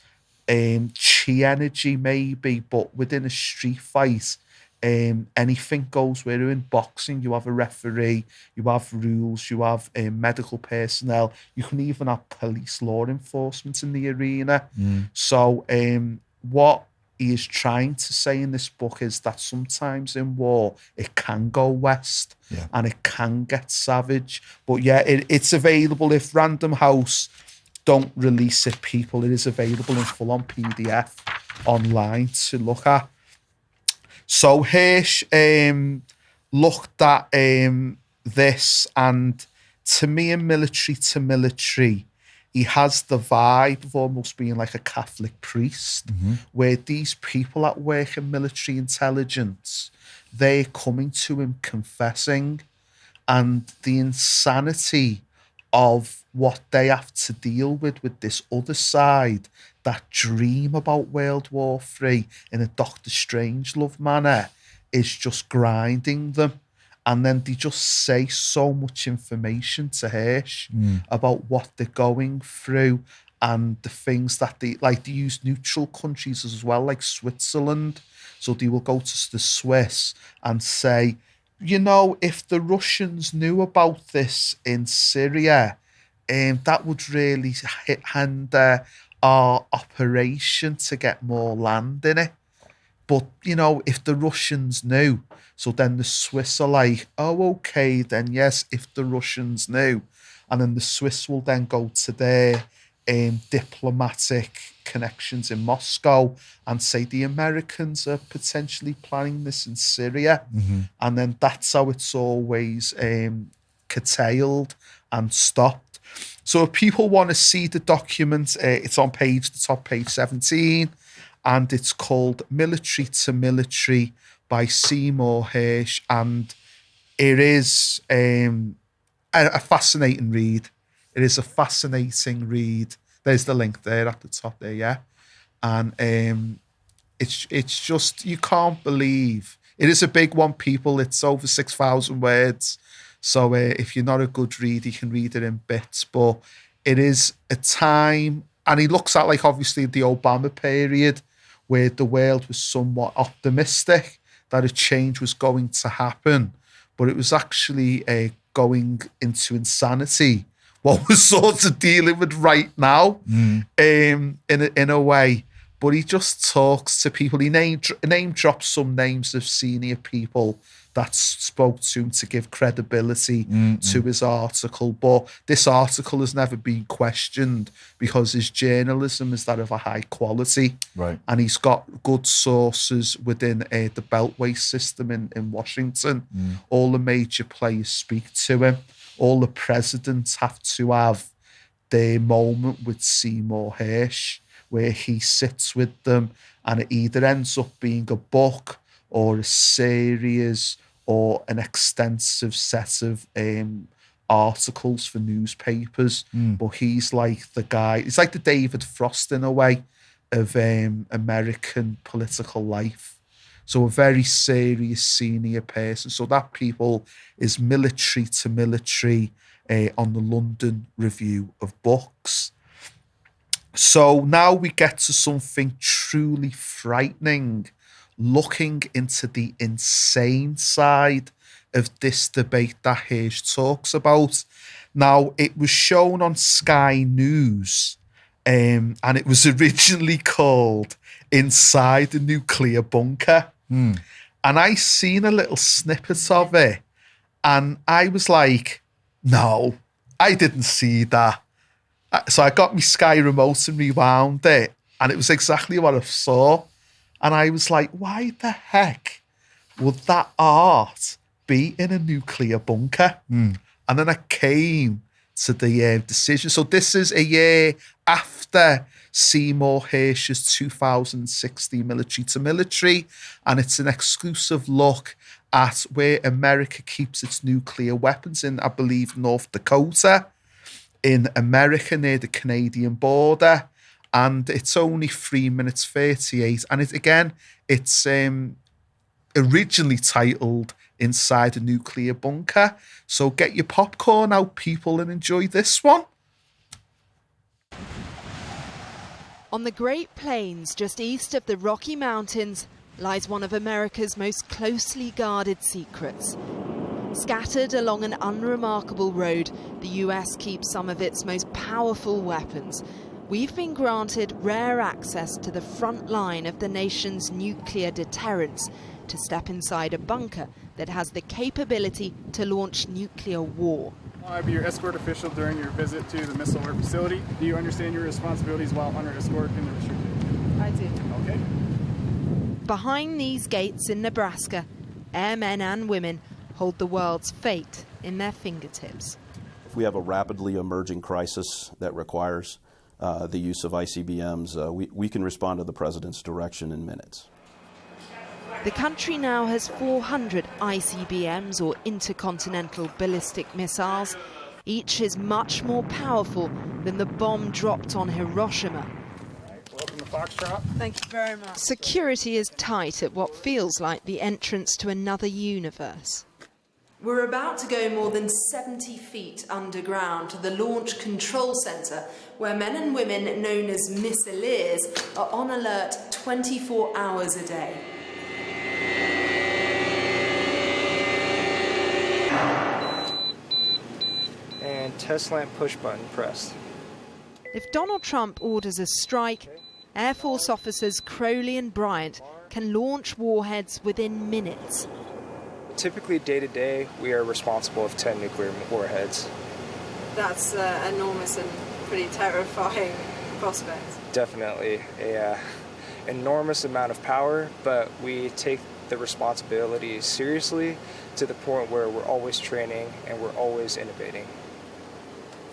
chi energy maybe, but within a street fight, anything goes. Where in boxing, you have a referee, you have rules, you have medical personnel, you can even have police law enforcement in the arena. So what he is trying to say in this book is that sometimes in war, it can go west and it can get savage. But yeah, it's available. If Random House don't release it, people, it is available in full-on PDF online to look at. So Hersh looked at this, and to me, in Military to Military, he has the vibe of almost being like a Catholic priest, where these people that work in military intelligence, they're coming to him confessing, and the insanity of what they have to deal with this other side that dream about World War III in a Doctor Strangelove manner is just grinding them. And then they just say so much information to Hersh about what they're going through and the things that they use neutral countries as well, like Switzerland. So they will go to the Swiss and say, you know, if the Russians knew about this in Syria, that would really hinder our operation to get more land in it. But, you know, if the Russians knew, so then the Swiss are like, oh, okay, then yes, if the Russians knew. And then the Swiss will then go to their diplomatic connections in Moscow and say the Americans are potentially planning this in Syria. And then that's how it's always curtailed and stopped. So if people want to see the document, it's on the top page 17, and it's called Military to Military by Seymour Hersh, and it is a fascinating read. It is a fascinating read. There's the link there at the top there, yeah. And it's just, you can't believe. It is a big one, people. It's over 6,000 words. So if you're not a good reader, you can read it in bits. But it is a time, and he looks at, like, obviously the Obama period, where the world was somewhat optimistic that a change was going to happen, but it was actually going into insanity, what we're sort of dealing with right now, in a way. But he just talks to people. He name drops some names of senior people that spoke to him to give credibility to his article. But this article has never been questioned because his journalism is that of a high quality. Right. And he's got good sources within the Beltway system in Washington. All the major players speak to him. All the presidents have to have their moment with Seymour Hersh, where he sits with them, and it either ends up being a book or a series or an extensive set of articles for newspapers, but he's like the guy, he's like the David Frost in a way of American political life. So a very serious senior person. So that people is military to military on the London Review of Books. So now we get to something truly frightening, looking into the insane side of this debate that Hersh talks about. Now, it was shown on Sky News, and it was originally called Inside the Nuclear Bunker. And I seen a little snippet of it, and I was like, no, I didn't see that. So I got my Sky remote and rewound it, and it was exactly what I saw. And I was like, why the heck would that art be in a nuclear bunker? And then I came to the decision. So this is a year after Seymour Hersh's 2016 Military to Military, and it's an exclusive look at where America keeps its nuclear weapons in, I believe, North Dakota, in America near the Canadian border. And it's only 3 minutes 38. And it's originally titled Inside a Nuclear Bunker. So get your popcorn out, people, and enjoy this one. On the Great Plains, just east of the Rocky Mountains, lies one of America's most closely guarded secrets. Scattered along an unremarkable road, the US keeps some of its most powerful weapons. We've been granted rare access to the front line of the nation's nuclear deterrence, to step inside a bunker that has the capability to launch nuclear war. I'll be your escort official during your visit to the missile alert facility. Do you understand your responsibilities while under escort in the restricted? I do. Okay. Behind these gates in Nebraska, airmen and women hold the world's fate in their fingertips. If we have a rapidly emerging crisis that requires the use of ICBMs, we can respond to the president's direction in minutes. The country now has 400 ICBMs, or intercontinental ballistic missiles. Each is much more powerful than the bomb dropped on Hiroshima. Welcome to Foxtrot. Thank you very much. Security is tight at what feels like the entrance to another universe. We're about to go more than 70 feet underground to the Launch Control Centre, where men and women known as missileers are on alert 24 hours a day. And test lamp push button pressed. If Donald Trump orders a strike, Air Force officers Crowley and Bryant can launch warheads within minutes. Typically, day to day, we are responsible for 10 nuclear warheads. That's enormous and pretty terrifying prospect. Definitely a enormous amount of power, but we take the responsibility seriously to the point where we're always training and we're always innovating.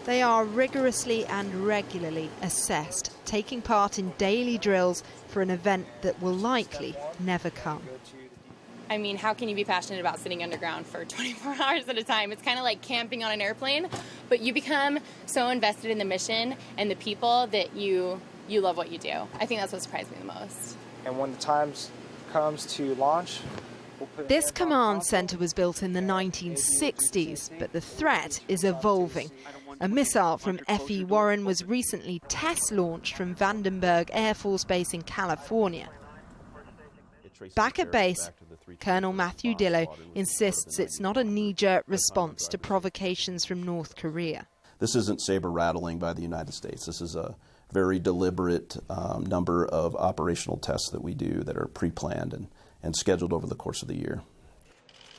They are rigorously and regularly assessed, taking part in daily drills for an event that will likely never come. I mean, how can you be passionate about sitting underground for 24 hours at a time? It's kind of like camping on an airplane, but you become so invested in the mission and the people that you love what you do. I think that's what surprised me the most. And when the time comes to launch, this command center was built in the 1960s, but the threat is evolving. A missile from F.E. Warren was recently test launched from Vandenberg Air Force Base in California. Back at base, Colonel Matthew Dillow insists it's not a knee-jerk response to provocations from North Korea. This isn't saber-rattling by the United States. This is a very deliberate number of operational tests that we do that are pre-planned and scheduled over the course of the year.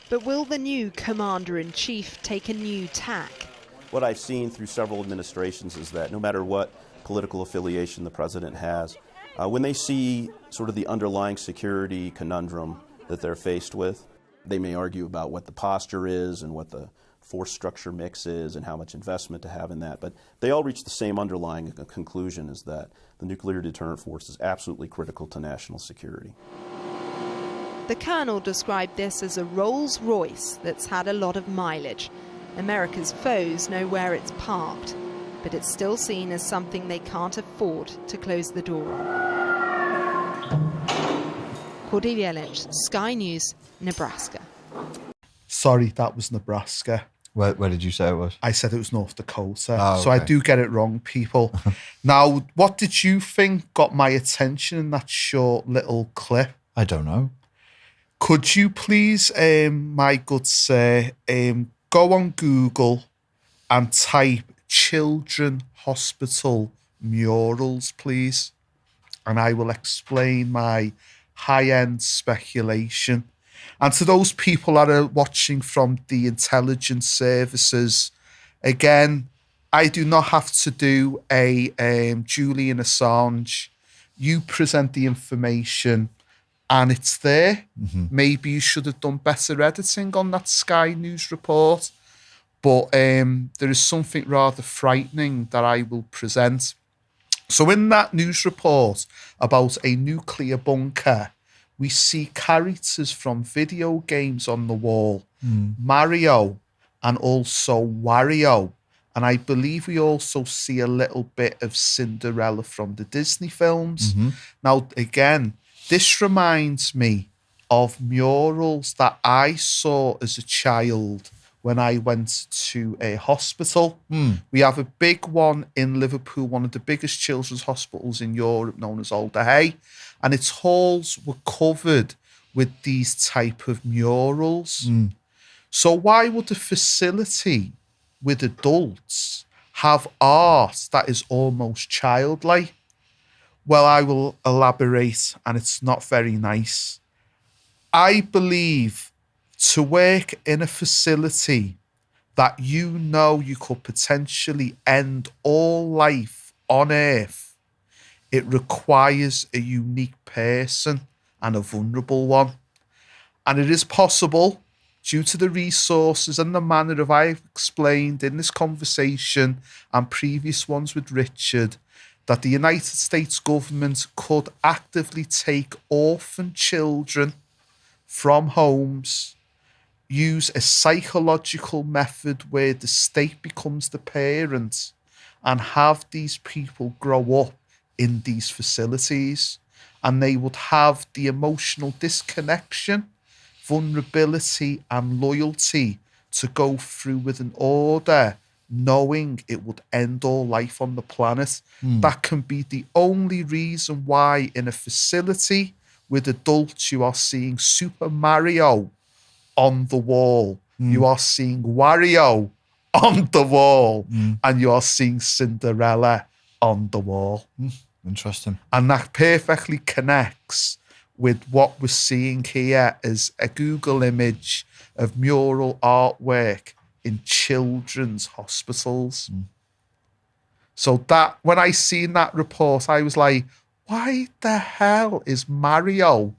But will the new commander-in-chief take a new tack? What I've seen through several administrations is that no matter what political affiliation the president has, when they see sort of the underlying security conundrum that they're faced with, they may argue about what the posture is and what the force structure mix is and how much investment to have in that. But they all reach the same underlying conclusion, is that the nuclear deterrent force is absolutely critical to national security. The colonel described this as a Rolls-Royce that's had a lot of mileage. America's foes know where it's parked, but it's still seen as something they can't afford to close the door on. Cordelia Lynch, Sky News, Nebraska. Sorry, that was Nebraska. Where did you say it was? I said it was North Dakota. Oh, so I okay. do get it wrong, people. Now, what did you think got my attention in that short little clip? I don't know. Could you please, my good sir, go on Google and type Children Hospital murals, please? And I will explain my high-end speculation. And to those people that are watching from the intelligence services, again, I do not have to do a Julian Assange. You present the information and it's there. Mm-hmm. Maybe you should have done better editing on that Sky News report. But there is something rather frightening that I will present. So in that news report about a nuclear bunker, we see characters from video games on the wall, Mario and also Wario. And I believe we also see a little bit of Cinderella from the Disney films. Mm-hmm. Now, again, this reminds me of murals that I saw as a child when I went to a hospital. We have a big one in Liverpool, one of the biggest children's hospitals in Europe, known as Alder Hey, and its halls were covered with these type of murals. So why would a facility with adults have art that is almost childlike? Well, I will elaborate, and it's not very nice. I believe to work in a facility that you know you could potentially end all life on Earth, it requires a unique person and a vulnerable one. And it is possible, due to the resources and the manner of I've explained in this conversation and previous ones with Richard, that the United States government could actively take orphan children from homes, use a psychological method where the state becomes the parent, and have these people grow up in these facilities, and they would have the emotional disconnection, vulnerability and loyalty to go through with an order, knowing it would end all life on the planet. That can be the only reason why in a facility with adults you are seeing Super Mario on the wall, you are seeing Wario on the wall, and you are seeing Cinderella on the wall. Interesting. And that perfectly connects with what we're seeing here as a Google image of mural artwork in children's hospitals. So that when I seen that report, I was like, why the hell is Mario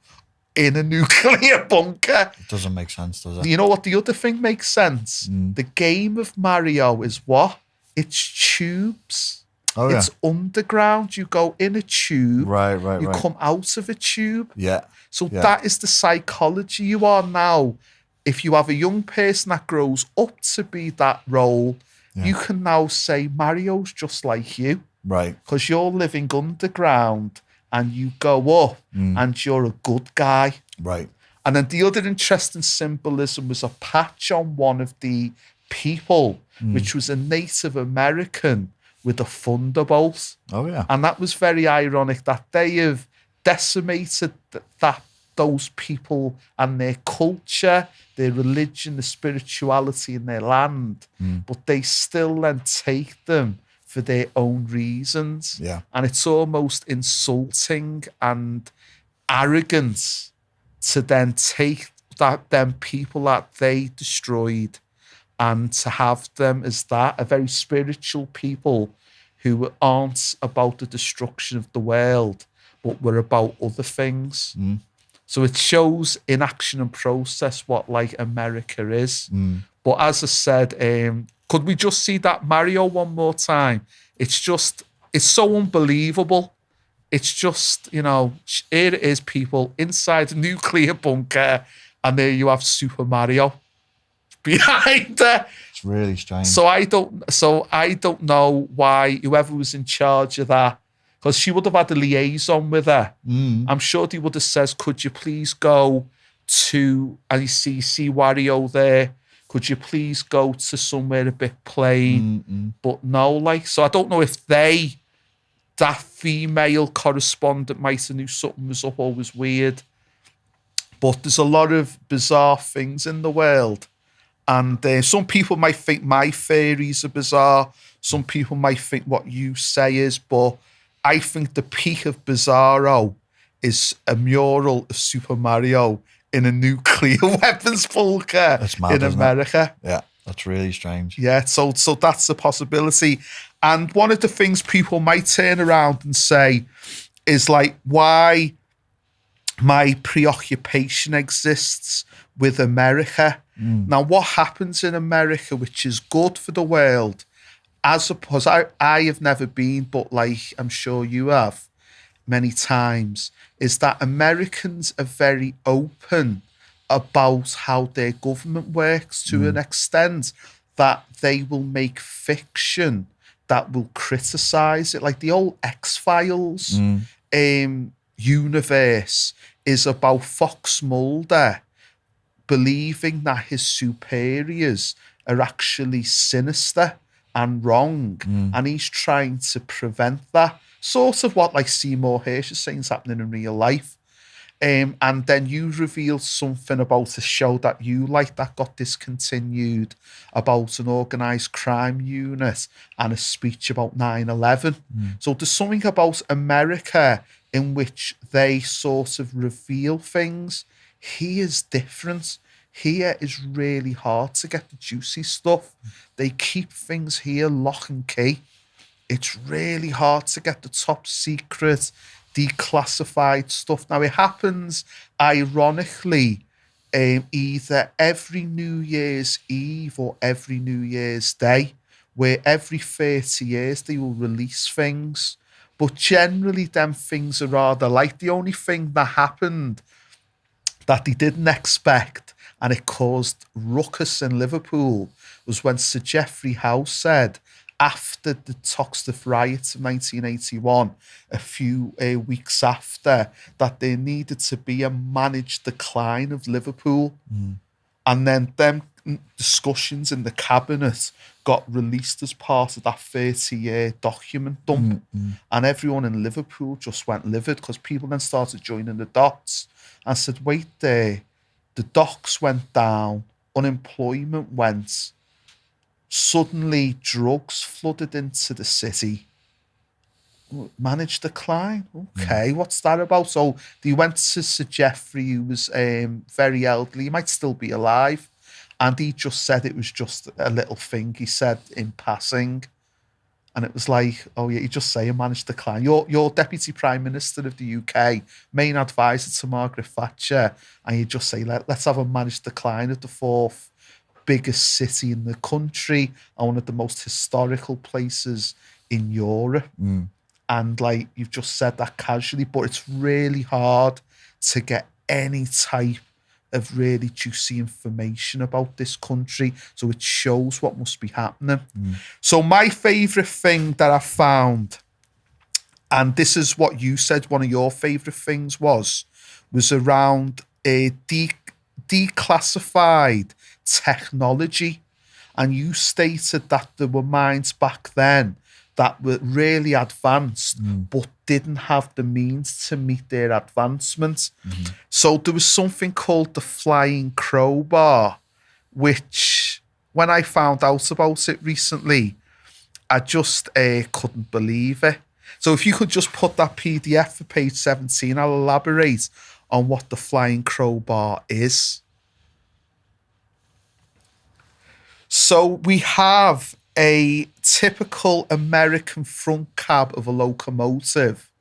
in a nuclear bunker? It doesn't make sense, does it? You know what the other thing makes sense? The game of Mario is what? It's tubes. Oh, yeah. It's underground. You go in a tube. Right. You come out of a tube. Yeah. So that is the psychology you are now. If you have a young person that grows up to be that role, you can now say Mario's just like you. Right. Because you're living underground and you go up and you're a good guy. Right. And then the other interesting symbolism was a patch on one of the people, which was a Native American with a thunderbolt. Oh, yeah. And that was very ironic that they have decimated those people and their culture, their religion, the spirituality in their land, but they still then take them for their own reasons. Yeah. And it's almost insulting and arrogant to then take them people that they destroyed and to have them as that, a very spiritual people who aren't about the destruction of the world, but were about other things. So it shows in action and process what like America is. But as I said, could we just see that Mario one more time? It's so unbelievable. It's just, here it is, people, inside a nuclear bunker, and there you have Super Mario behind her. really strange. So I don't know why whoever was in charge of that, because she would have had a liaison with her. I'm sure they would have said, could you please go to, and you see Wario there, could you please go to somewhere a bit plain? But no, like, so I don't know if that female correspondent might have knew something was up or was weird. But there's a lot of bizarre things in the world. And some people might think my theories are bizarre. Some people might think what you say is. But I think the peak of bizarro is a mural of Super Mario in a nuclear weapons bunker in America. Yeah, that's really strange. Yeah, so that's a possibility. And one of the things people might turn around and say is like, why my preoccupation exists with America. Now, what happens in America, which is good for the world, as opposed, I have never been, but like I'm sure you have many times, is that Americans are very open about how their government works to an extent that they will make fiction that will criticize it. Like the old X-Files universe is about Fox Mulder believing that his superiors are actually sinister and wrong, and he's trying to prevent that. Sort of what like Seymour Hersh is saying is happening in real life. And then you reveal something about a show that you like that got discontinued about an organised crime unit and a speech about 9/11. So there's something about America in which they sort of reveal things. Here is different. Here is really hard to get the juicy stuff. They keep things here lock and key. It's really hard to get the top secret, declassified stuff. Now, it happens, ironically, either every New Year's Eve or every New Year's Day, where every 30 years they will release things. But generally, them things are rather light. The only thing that happened that they didn't expect, and it caused ruckus in Liverpool, was when Sir Geoffrey Howe said, after the Toxteth riots of 1981, a few weeks after, that there needed to be a managed decline of Liverpool. And then them discussions in the cabinet got released as part of that 30-year document dump. And everyone in Liverpool just went livid because people then started joining the dots and said, wait there, the docks went down, unemployment went, suddenly drugs flooded into the city. Managed decline? Okay, what's that about? So they went to Sir Geoffrey, who was very elderly, he might still be alive, and he just said it was just a little thing he said in passing. And it was like, oh yeah, you just say a managed decline. You're Deputy Prime Minister of the UK, main advisor to Margaret Thatcher, and you just say, let's have a managed decline of the fourth biggest city in the country and one of the most historical places in Europe. And like, you've just said that casually, but it's really hard to get any type of really juicy information about this country. So it shows what must be happening. So my favourite thing that I found, and this is what you said one of your favourite things was around a declassified technology. And you stated that there were minds back then that were really advanced but didn't have the means to meet their advancement. So there was something called the Flying Crowbar, which when I found out about it recently, I just couldn't believe it. So if you could just put that PDF for page 17, I'll elaborate on what the Flying Crowbar is. So we have a typical American front cab of a locomotive.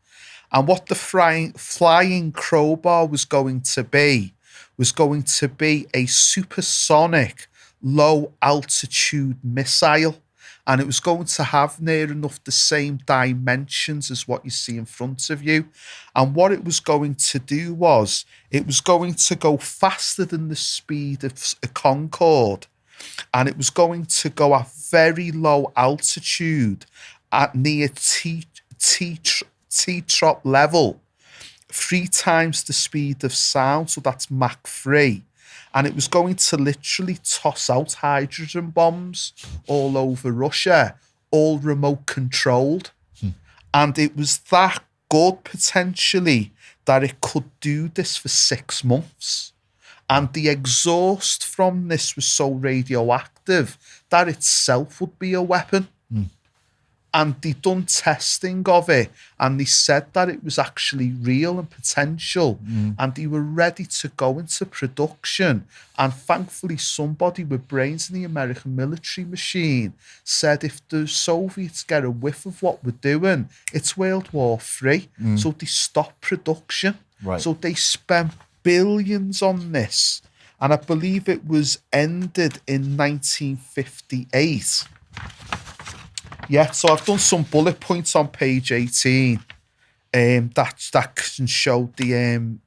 And what the flying crowbar was going to be a supersonic low-altitude missile. And it was going to have near enough the same dimensions as what you see in front of you. And what it was going to do was, it was going to go faster than the speed of a Concorde. And it was going to go at very low altitude at near T-trop level, 3 times the speed of sound, so that's Mach 3. And it was going to literally toss out hydrogen bombs all over Russia, all remote controlled. And it was that good potentially that it could do this for 6 months. And the exhaust from this was so radioactive that itself would be a weapon. And they done testing of it, and they said that it was actually real and potential, and they were ready to go into production. And thankfully, somebody with brains in the American military machine said, if the Soviets get a whiff of what we're doing, it's World War III. So they stopped production. Right. So they spent billions on this, and I believe it was ended in 1958. Yeah, so I've done some bullet points on page 18 that can show the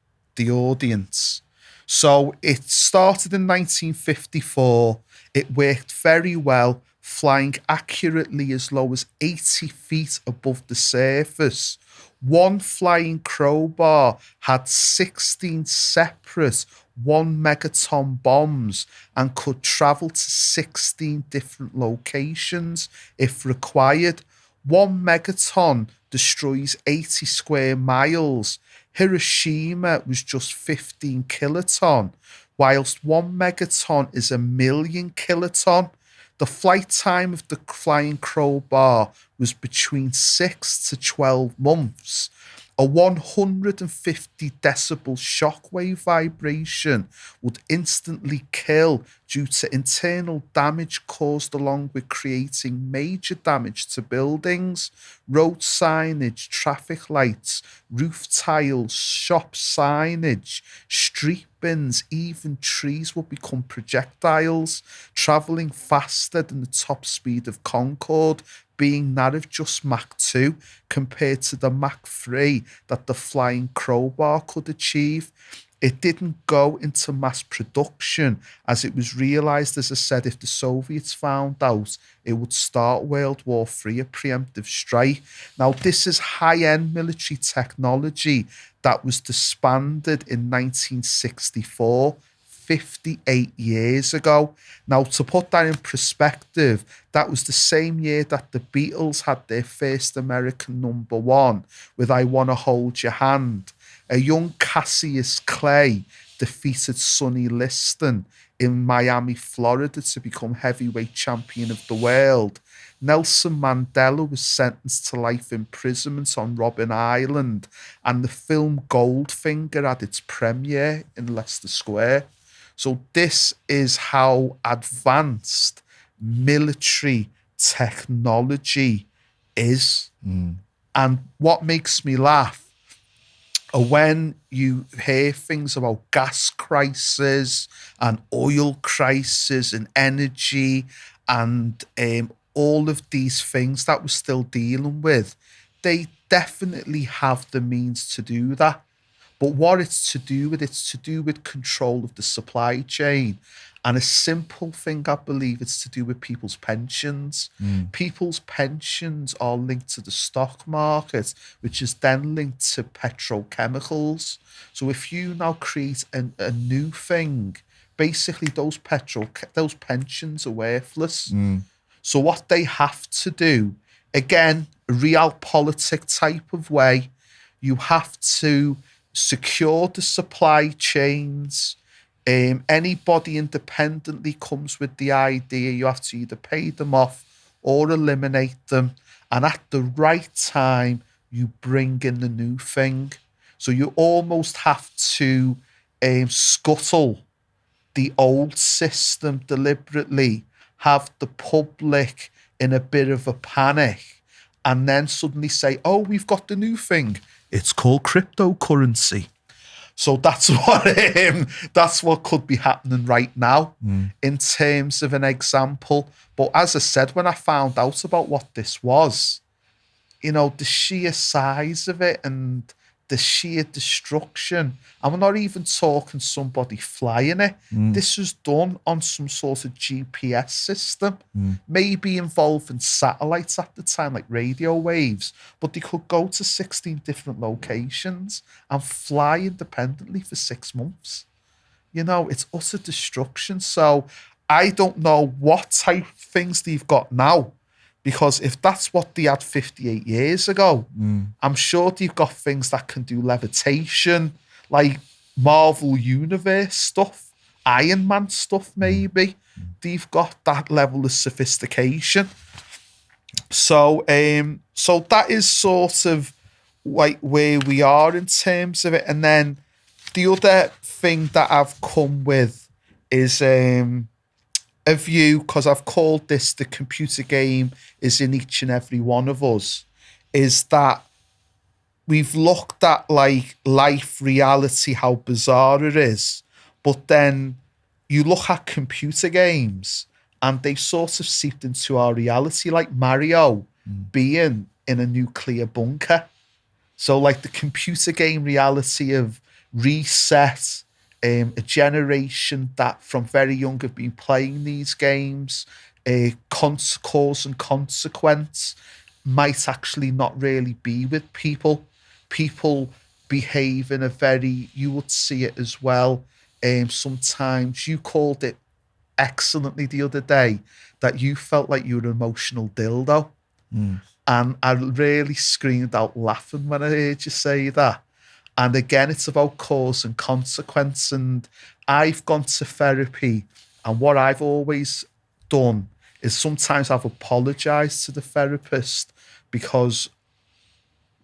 audience. So it started in 1954. It worked very well, flying accurately as low as 80 feet above the surface. One Flying Crowbar had 16 separate 1 megaton bombs and could travel to 16 different locations if required. 1 megaton destroys 80 square miles. Hiroshima was just 15 kiloton, whilst 1 megaton is 1,000,000 kiloton. The flight time of the Flying Crowbar was between 6 to 12 months. A 150 decibel shockwave vibration would instantly kill due to internal damage caused along with creating major damage to buildings, road signage, traffic lights, roof tiles, shop signage, street bins, even trees would become projectiles, travelling faster than the top speed of Concorde, being that of just Mach 2 compared to the Mach 3 that the Flying Crowbar could achieve. It didn't go into mass production as it was realised, as I said, if the Soviets found out, it would start World War III, a preemptive strike. Now, this is high-end military technology that was disbanded in 1964. 58 years ago. Now, to put that in perspective, that was the same year that the Beatles had their first American #1 with I Wanna Hold Your Hand. A young Cassius Clay defeated Sonny Liston in Miami, Florida to become heavyweight champion of the world. Nelson Mandela was sentenced to life imprisonment on Robben Island, and the film Goldfinger had its premiere in Leicester Square. So this is how advanced military technology is. And what makes me laugh are when you hear things about gas crisis and oil crisis and energy and all of these things that we're still dealing with. They definitely have the means to do that. But what it's to do with control of the supply chain. And a simple thing, I believe, it's to do with people's pensions. People's pensions are linked to the stock market, which is then linked to petrochemicals. So if you now create a new thing, basically those pensions are worthless. So what they have to do, again, realpolitik type of way, you have to secure the supply chains. Anybody independently comes with the idea, you have to either pay them off or eliminate them. And at the right time, you bring in the new thing. So you almost have to scuttle the old system deliberately, have the public in a bit of a panic, and then suddenly say, oh, we've got the new thing. It's called cryptocurrency. So that's what could be happening right now in terms of an example. But as I said, when I found out about what this was, the sheer size of it and the sheer destruction. And we're not even talking somebody flying it. This was done on some sort of GPS system, maybe involving satellites at the time, like radio waves, but they could go to 16 different locations and fly independently for 6 months. You know, it's utter destruction. So I don't know what type of things they've got now, because if that's what they had 58 years ago, I'm sure they've got things that can do levitation, like Marvel Universe stuff, Iron Man stuff maybe. They've got that level of sophistication. So so that is sort of like where we are in terms of it. And then the other thing that I've come with is a view, because I've called this the computer game is in each and every one of us, is that we've looked at like life, reality, how bizarre it is, but then you look at computer games and they sort of seeped into our reality, like Mario being in a nuclear bunker. So like the computer game reality of Reset, a generation that from very young have been playing these games, cause and consequence might actually not really be with people. People behave in a very, you would see it as well. Sometimes you called it excellently the other day that you felt like you were an emotional dildo. And I really screamed out laughing when I heard you say that. And again, it's about cause and consequence. And I've gone to therapy, and what I've always done is sometimes I've apologized to the therapist because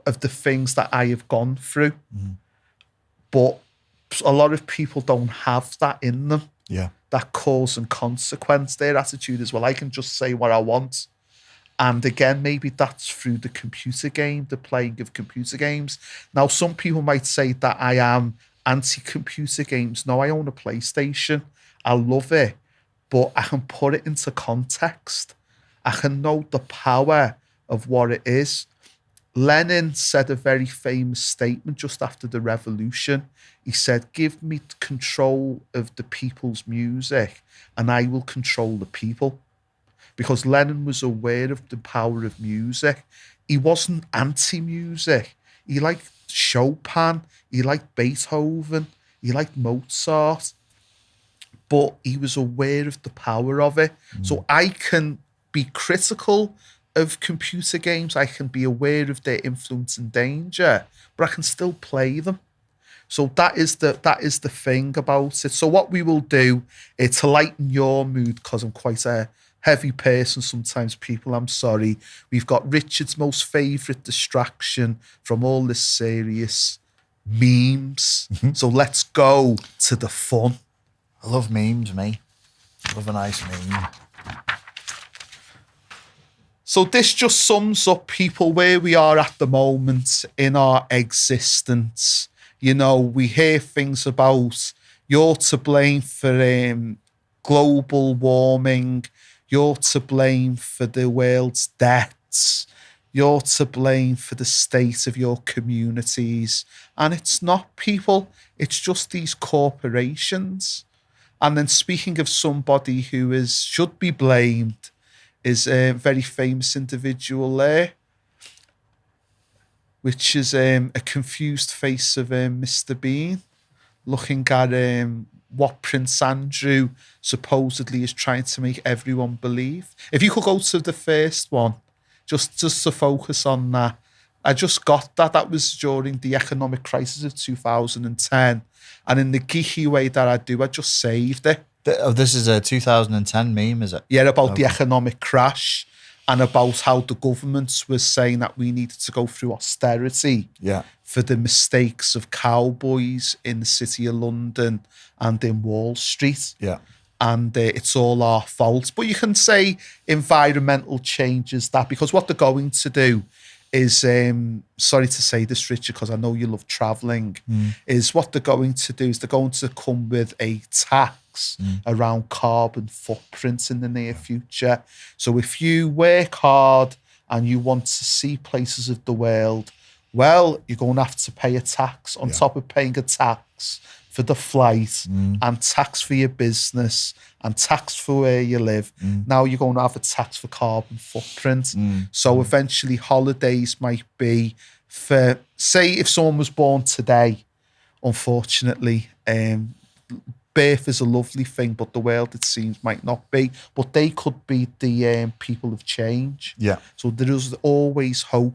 of the things that I have gone through. But a lot of people don't have that in them. Yeah. That cause and consequence. Their attitude is, well, I can just say what I want. And again, maybe that's through the computer game, the playing of computer games. Now, some people might say that I am anti-computer games. No, I own a PlayStation. I love it. But I can put it into context. I can know the power of what it is. Lenin said a very famous statement just after the revolution. He said, give me control of the people's music and I will control the people. Because Lenin was aware of the power of music. He wasn't anti-music. He liked Chopin, he liked Beethoven, he liked Mozart, but he was aware of the power of it. So I can be critical of computer games, I can be aware of their influence and danger, but I can still play them. So that is the thing about it. So what we will do is to lighten your mood, because I'm quite a heavy person sometimes, people, I'm sorry. We've got Richard's most favourite distraction from all this serious memes. So let's go to the fun. I love memes, mate. I love a nice meme. So this just sums up, people, where we are at the moment in our existence. You know, we hear things about you're to blame for global warming, you're to blame for the world's debts, you're to blame for the state of your communities. And it's not, people, it's just these corporations. And then speaking of somebody who should be blamed, is a very famous individual there, which is a confused face of Mr. Bean, looking at what Prince Andrew supposedly is trying to make everyone believe. If you could go to the first one, just to focus on that. I just got that. That was during the economic crisis of 2010. And in the geeky way that I do, I just saved it. This is a 2010 meme, is it? Yeah, about the economic crash and about how the government was saying that we needed to go through austerity for the mistakes of cowboys in the city of London and in Wall Street. Yeah. And it's all our fault. But you can say environmental changes that, because what they're going to do is, sorry to say this, Richard, because I know you love travelling, is what they're going to do is they're going to come with a tax around carbon footprints in the near future. So if you work hard and you want to see places of the world, well, you're going to have to pay a tax on top of paying a tax for the flight and tax for your business and tax for where you live. Now you're going to have a tax for carbon footprint. So eventually holidays might be for, say if someone was born today, unfortunately, birth is a lovely thing, but the world, it seems, might not be. But they could be the people of change. Yeah. So there is always hope.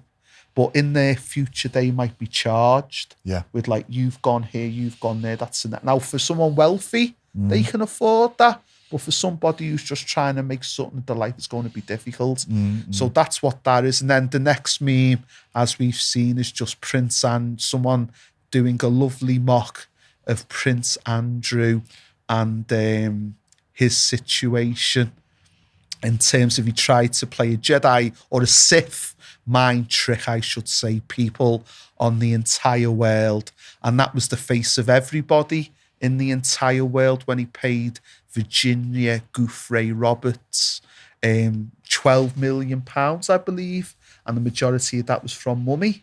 But in their future, they might be charged with like, you've gone here, you've gone there, that's and that. Now, for someone wealthy, they can afford that. But for somebody who's just trying to make something of their life, it's going to be difficult. So that's what that is. And then the next meme, as we've seen, is just Prince and someone doing a lovely mock of Prince Andrew and his situation in terms of he tried to play a Jedi or a Sith mind trick, I should say, people on the entire world. And that was the face of everybody in the entire world when he paid Virginia Gouffre Roberts £12 million, I believe. And the majority of that was from Mummy.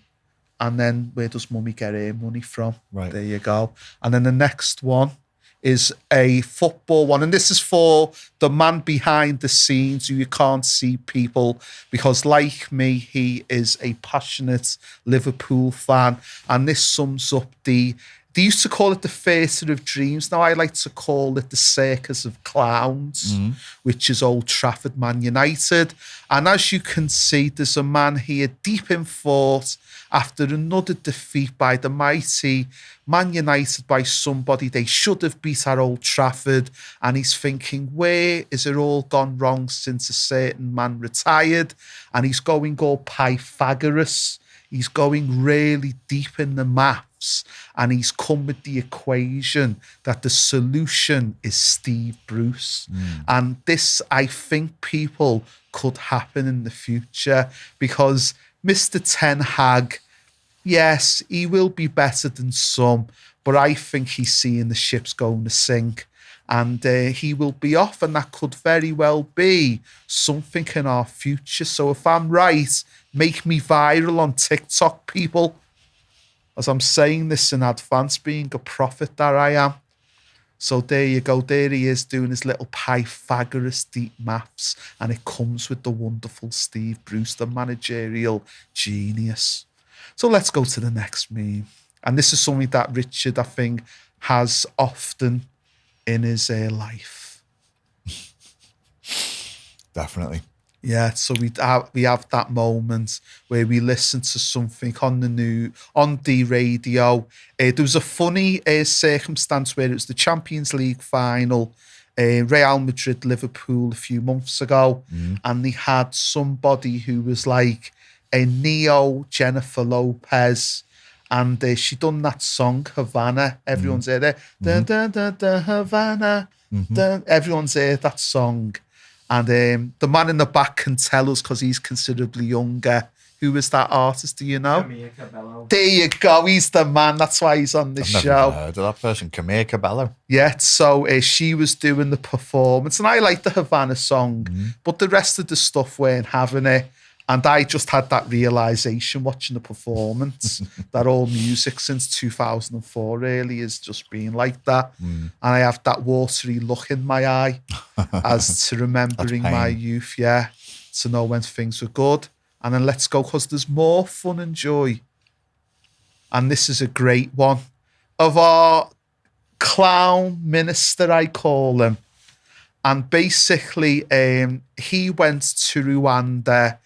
And then where does Mummy get her money from? Right. There you go. And then the next one is a football one. And this is for the man behind the scenes who you can't see people because, like me, he is a passionate Liverpool fan. And this sums up they used to call it the Theatre of Dreams. Now I like to call it the Circus of Clowns, which is Old Trafford, Man United. And as you can see, there's a man here deep in thought after another defeat by the mighty Man United by somebody they should have beat at Old Trafford. And he's thinking, where is it all gone wrong since a certain man retired? And he's going all Pythagoras. He's going really deep in the maths, and he's come with the equation that the solution is Steve Bruce. And this, I think, people could happen in the future because Mr. Ten Hag, yes, he will be better than some, but I think he's seeing the ships going to sink. And he will be off, and that could very well be something in our future. So if I'm right, make me viral on TikTok, people. As I'm saying this in advance, being a prophet that I am. So there you go. There he is doing his little Pythagoras deep maths, and it comes with the wonderful Steve Bruce, the managerial genius. So let's go to the next meme. And this is something that Richard, I think, has often in his life. Definitely. Yeah, so we have that moment where we listen to something on the news, on the radio. There was a funny circumstance where it was the Champions League final, Real Madrid, Liverpool a few months ago, and they had somebody who was like a neo Jennifer Lopez, and she done that song Havana. Everyone's heard it. Da, da, da, da, Havana. Da. Everyone's heard that song. And the man in the back can tell us because he's considerably younger. Who is that artist? Do you know? Camille Cabello. There you go. He's the man. That's why he's on this I've show. never heard of that person, Camille Cabello. Yeah, so she was doing the performance, and I like the Havana song, but the rest of the stuff weren't having it. And I just had that realization watching the performance that all music since 2004 really is just being like that. And I have that watery look in my eye as to remembering my youth, to know when things were good. And then let's go, because there's more fun and joy. And this is a great one of our clown minister, I call him. And basically, he went to Rwanda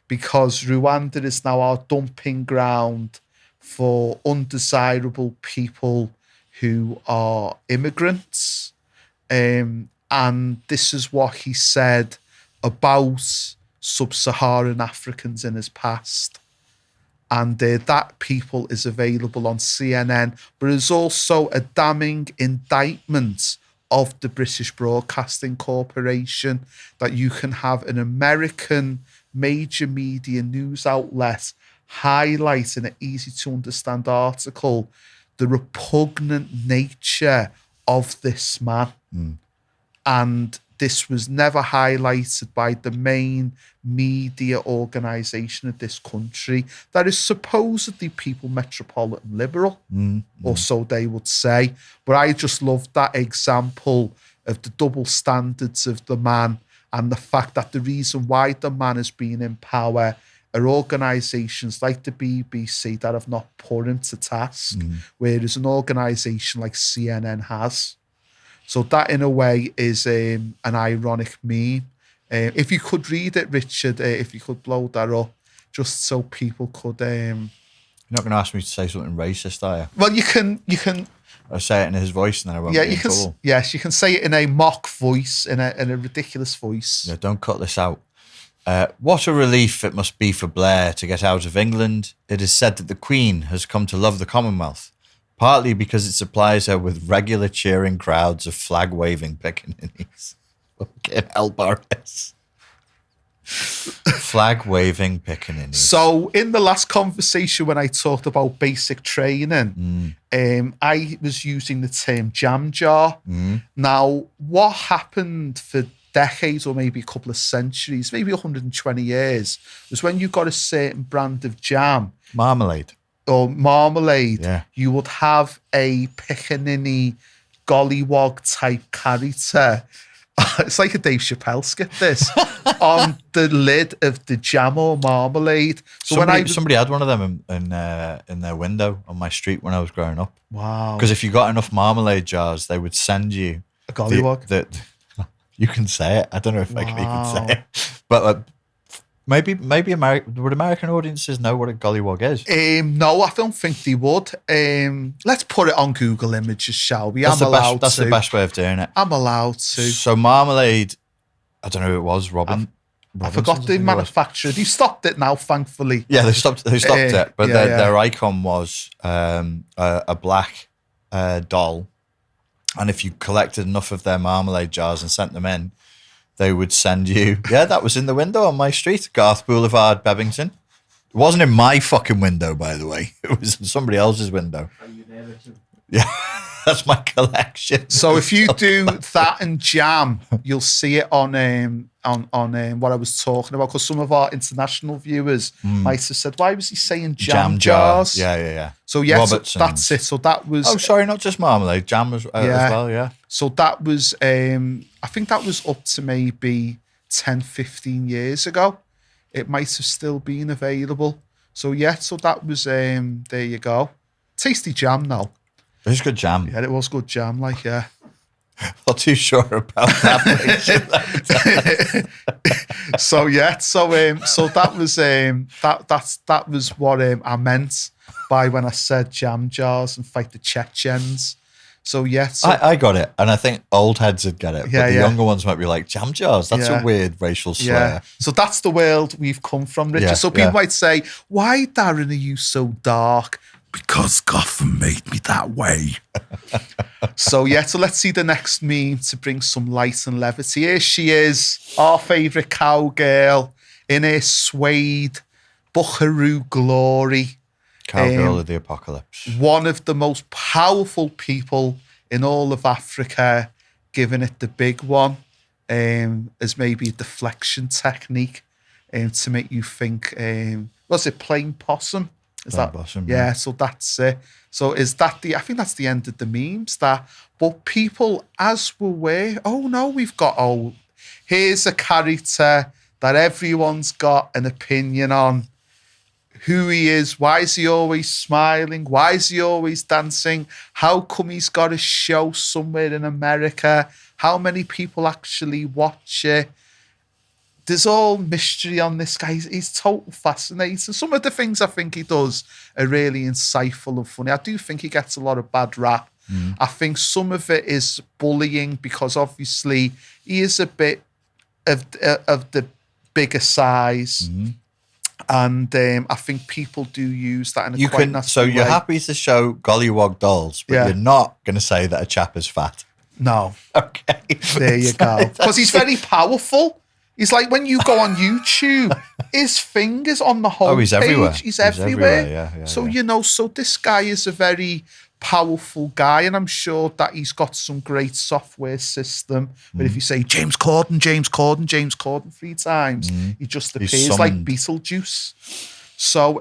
because Rwanda is now our dumping ground for undesirable people who are immigrants. And this is what he said about sub-Saharan Africans in his past. And that people is available on CNN, but there's also a damning indictment of the British Broadcasting Corporation that you can have an American major media news outlet highlight in an easy to understand article the repugnant nature of this man. And this was never highlighted by the main media organisation of this country that is supposedly people metropolitan liberal, or so they would say. But I just love that example of the double standards of the man, and the fact that the reason why the man has been in power are organisations like the BBC that have not put him to task, whereas an organisation like CNN has. So that, in a way, is an ironic meme. If you could read it, Richard, if you could blow that up, just so people could... You're not going to ask me to say something racist, are you? Well, you can... I'll say it in his voice and then I won't be in trouble. Yes, you can say it in a mock voice, in a ridiculous voice. Yeah, don't cut this out. What a relief it must be for Blair to get out of England. It is said that the Queen has come to love the Commonwealth, partly because it supplies her with regular cheering crowds of flag-waving pickaninnies. Fucking hell, Boris. Flag-waving pickaninnies. So, in the last conversation when I talked about basic training, I was using the term jam jar. Now, what happened for decades or maybe a couple of centuries, maybe 120 years, was when you got a certain brand of jam. Marmalade. Or marmalade, Yeah. you would have a pickaninny gollywog type character. It's like a Dave Chappelle skit, this, on the lid of the jam or marmalade. So somebody had one of them in their window on my street when I was growing up. Wow. Because if you got enough marmalade jars, they would send you a gollywog. You can say it. I don't know if I can even say it, but maybe would American audiences know what a gollywog is? No, I don't think they would. Let's put it on Google Images, shall we? That's the best way of doing it. I'm allowed to. So marmalade, I don't know who it was. I forgot the manufacturer. They stopped it now, thankfully. Yeah, they stopped it. But yeah, their icon was a black doll. And if you collected enough of their marmalade jars and sent them in, they would send you... Yeah, that was in the window on my street, Garth Boulevard, Bebington. It wasn't in my fucking window, by the way. It was in somebody else's window. Are you there, Richard? Yeah, that's my collection. So if you do that and jam, you'll see it on what I was talking about, because some of our international viewers might have said, why was he saying jam jars? Yeah. So yes, so that's it. So that was... Oh, sorry, not just marmalade, jam as well, yeah. So that was, I think that was up to maybe 10, 15 years ago. It might have still been available. So yeah, so that was, there you go. Tasty jam now. It was good jam. Yeah, it was good jam, like, yeah. Not too sure about that. So yeah, so that was what I meant by when I said jam jars and fight the Chechens. So yeah, I got it, and I think old heads would get it, but the younger ones might be like, jam jars, that's a weird racial slur. Yeah. So that's the world we've come from, Richard. Yeah, so people might say, why, Darren, are you so dark? Because Gotham made me that way. So let's see the next meme to bring some light and levity. Here she is, our favourite cowgirl in her suede buckaroo glory. Cowgirl of the apocalypse. One of the most powerful people in all of Africa, giving it the big one, as maybe a deflection technique to make you think, was it plain possum? Is that possum? Yeah, so that's it. So is that I think that's the end of the memes. But people, as we're aware, here's a character that everyone's got an opinion on. Who he is, why is he always smiling, why is he always dancing, how come he's got a show somewhere in America, how many people actually watch it. There's all mystery on this guy. He's total fascinating. Some of the things I think he does are really insightful and funny. I do think he gets a lot of bad rap. I think some of it is bullying because obviously he is a bit of the bigger size. And I think people do use that in a quite nasty way. So you're happy to show gollywog dolls, but you're not going to say that a chap is fat? No. Okay. There you go. Because he's very powerful. He's like when you go on YouTube, his fingers on the whole he's page. everywhere. He's everywhere. Yeah, so, so this guy is a very powerful guy, and I'm sure that he's got some great software system. But if you say James Corden, James Corden, James Corden 3 times, he just appears like Beetlejuice. So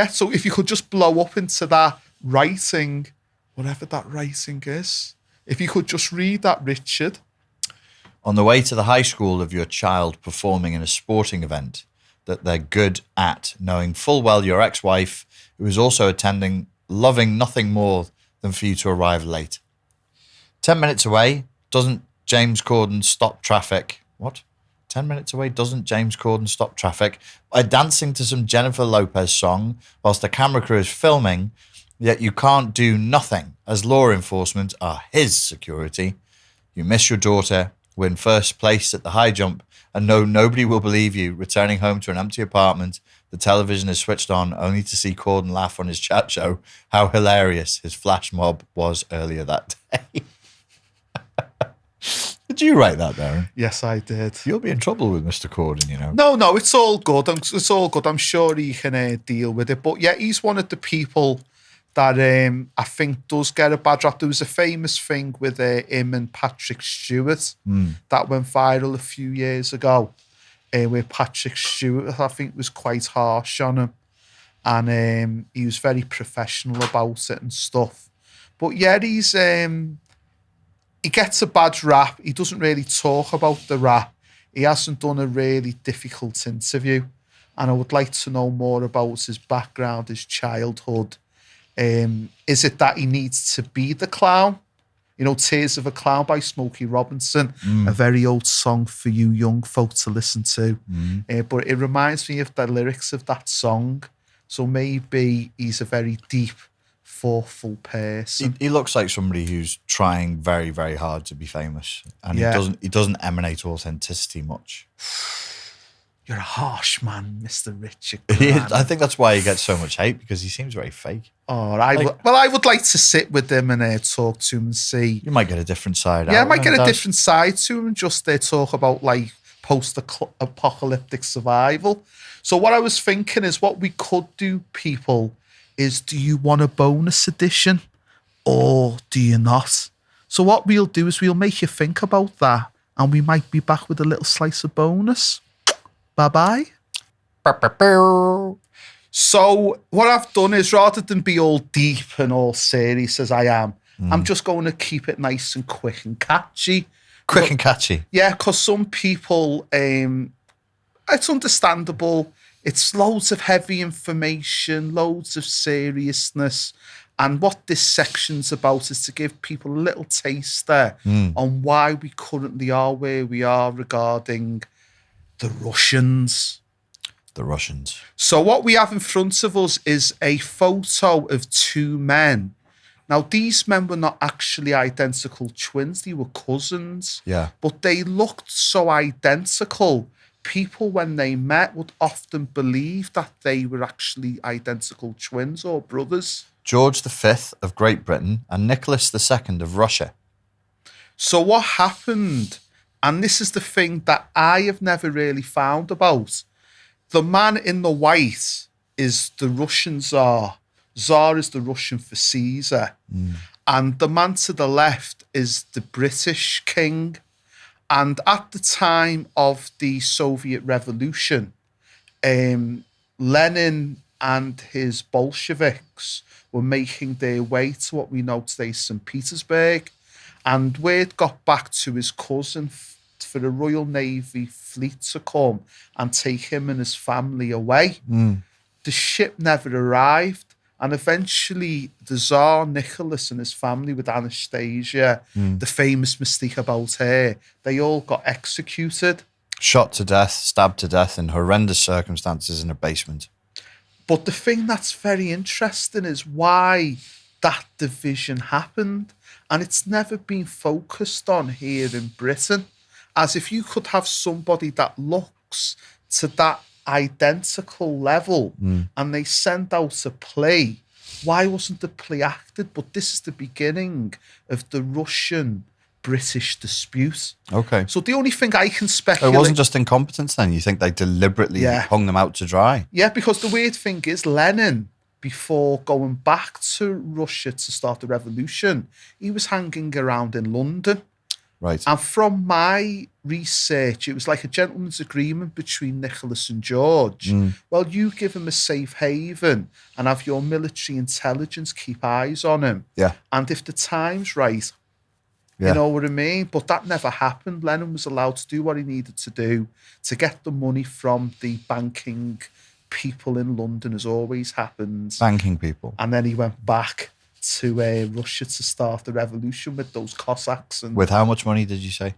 so if you could just blow up into that writing, whatever that writing is, if you could just read that, Richard. On the way to the high school of your child performing in a sporting event that they're good at, knowing full well your ex-wife, who is also attending, loving nothing more than for you to arrive late. 10 minutes away, doesn't James Corden stop traffic? What? 10 minutes away, doesn't James Corden stop traffic by dancing to some Jennifer Lopez song whilst the camera crew is filming, yet you can't do nothing as law enforcement are his security. You miss your daughter, win first place at the high jump, and know nobody will believe you, returning home to an empty apartment. The television is switched on only to see Corden laugh on his chat show how hilarious his flash mob was earlier that day. Did you write that, Darren? Yes, I did. You'll be in trouble with Mr. Corden, you know. No, it's all good. It's all good. I'm sure he can deal with it. But yeah, he's one of the people that I think does get a bad rap. There was a famous thing with him and Patrick Stewart that went viral a few years ago, where Patrick Stewart, I think, was quite harsh on him. And he was very professional about it and stuff. But yeah, he gets a bad rap. He doesn't really talk about the rap. He hasn't done a really difficult interview. And I would like to know more about his background, his childhood. Is it that he needs to be the clown? You know, Tears of a Clown by Smokey Robinson, a very old song for you young folk to listen to. But it reminds me of the lyrics of that song. So maybe he's a very deep, thoughtful person. He looks like somebody who's trying very, very hard to be famous. And he doesn't emanate authenticity much. You're a harsh man, Mr. Richard. I think that's why he gets so much hate, because he seems very fake. Oh, I would like to sit with him and talk to him and see. You might get a different side. Yeah, I might get a different side to him and just talk about like post-apocalyptic survival. So what I was thinking is what we could do, people, is do you want a bonus edition or do you not? So what we'll do is we'll make you think about that, and we might be back with a little slice of bonus. Bye-bye. So what I've done is, rather than be all deep and all serious as I am, I'm just going to keep it nice and quick and catchy. Quick and catchy? Yeah, because some people, it's understandable. It's loads of heavy information, loads of seriousness. And what this section's about is to give people a little taster on why we currently are where we are regarding the Russians. The Russians. So what we have in front of us is a photo of 2 men. Now, these men were not actually identical twins. They were cousins. Yeah. But they looked so identical. People, when they met, would often believe that they were actually identical twins or brothers. George V of Great Britain and Nicholas II of Russia. So what happened, and this is the thing that I have never really found about, the man in the white is the Russian Tsar. Tsar is the Russian for Caesar. And the man to the left is the British king. And at the time of the Soviet Revolution, Lenin and his Bolsheviks were making their way to what we know today as St. Petersburg. And word got back to his cousin for the Royal Navy fleet to come and take him and his family away. The ship never arrived. And eventually the Tsar Nicholas and his family with Anastasia, the famous mystique about her, they all got executed. Shot to death, stabbed to death in horrendous circumstances in a basement. But the thing that's very interesting is why that division happened. And it's never been focused on here in Britain. As if you could have somebody that looks to that identical level and they send out a play. Why wasn't the play acted? But this is the beginning of the Russian-British dispute. Okay. So the only thing I can speculate... It wasn't just incompetence then? You think they deliberately hung them out to dry? Yeah, because the weird thing is Lenin before going back to Russia to start the revolution, he was hanging around in London. Right. And from my research, it was like a gentleman's agreement between Nicholas and George. Well, you give him a safe haven and have your military intelligence keep eyes on him. Yeah. And if the time's right, Yeah. you know what I mean? But that never happened. Lennon was allowed to do what he needed to do to get the money from the banking people in London, as always happens. Banking people. And then he went back to Russia to start the revolution with those Cossacks. And With how much money did you say?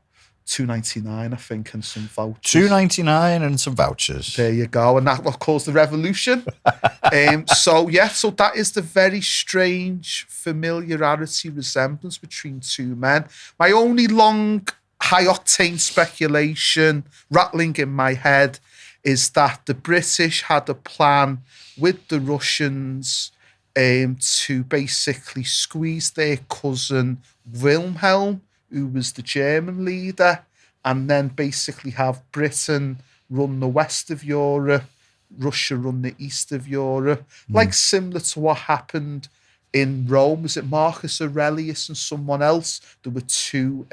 $2.99, I think, and some vouchers. $2.99 and some vouchers. There you go. And that's what caused the revolution. So that is the very strange familiarity, resemblance between two men. My only long, high-octane speculation rattling in my head is that the British had a plan with the Russians to basically squeeze their cousin Wilhelm, who was the German leader, and then basically have Britain run the west of Europe, Russia run the east of Europe, like similar to what happened in Rome. Was it Marcus Aurelius and someone else? There were two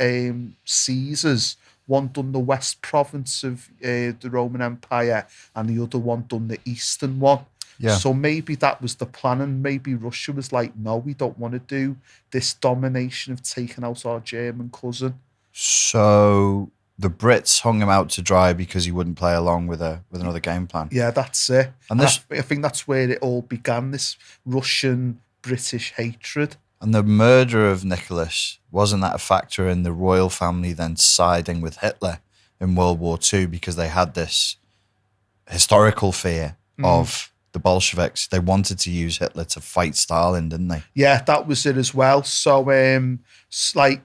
Caesars. One done the west province of the Roman Empire, and the other one done the eastern one. Yeah. So maybe that was the plan, and maybe Russia was like, no, we don't want to do this domination of taking out our German cousin. So the Brits hung him out to dry because he wouldn't play along with another game plan. Yeah, that's it. And And this- I think that's where it all began, this Russian-British hatred. And the murder of Nicholas, wasn't that a factor in the royal family then siding with Hitler in World War II because they had this historical fear of the Bolsheviks? They wanted to use Hitler to fight Stalin, didn't they? Yeah, that was it as well. So, like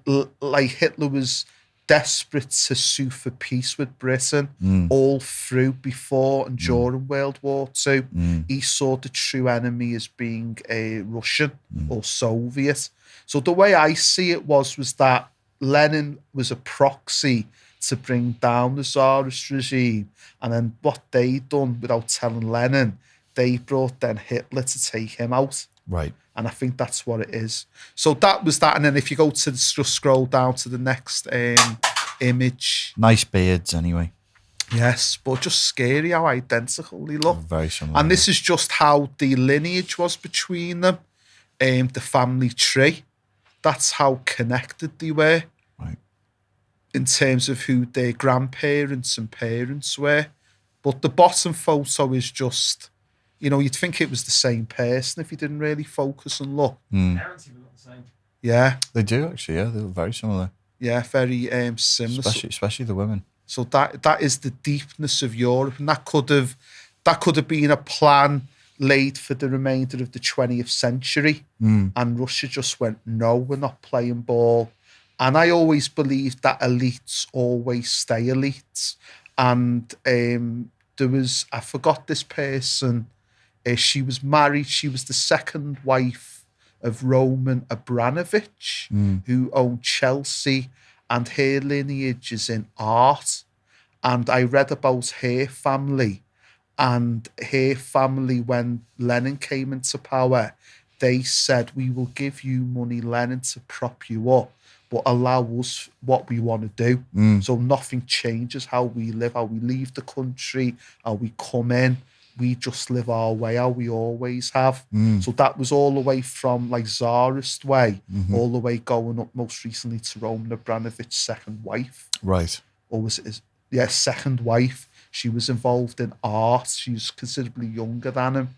Hitler was desperate to sue for peace with Britain all through before and during World War II. He saw the true enemy as being a Russian or Soviet. So the way I see it was that Lenin was a proxy to bring down the Tsarist regime, and then what they done without telling Lenin, they brought then Hitler to take him out. Right. And I think that's what it is. So that was that. And then if you go to just scroll down to the next image. Nice beards, anyway. Yes, but just scary how identical they look. Very similar. And this is just how the lineage was between them, the family tree. That's how connected they were. Right. In terms of who their grandparents and parents were. But the bottom photo is just, you'd think it was the same person if you didn't really focus and look. Parents even look the same. Yeah. They do, actually, yeah. They look very similar. Yeah, very similar. Especially the women. So that is the deepness of Europe, and that could have been a plan laid for the remainder of the 20th century. And Russia just went, no, we're not playing ball. And I always believed that elites always stay elites. And I forgot this person. She was married. She was the second wife of Roman Abramovich, who owned Chelsea, and her lineage is in art. And I read about her family, and her family, when Lenin came into power, they said, we will give you money, Lenin, to prop you up, but allow us what we want to do. So nothing changes how we live, how we leave the country, how we come in. We just live our way, how we always have. So that was all the way from like Tsarist way, all the way going up most recently to Roman Abramovich's second wife. Right. Or was it second wife? She was involved in art. She's considerably younger than him.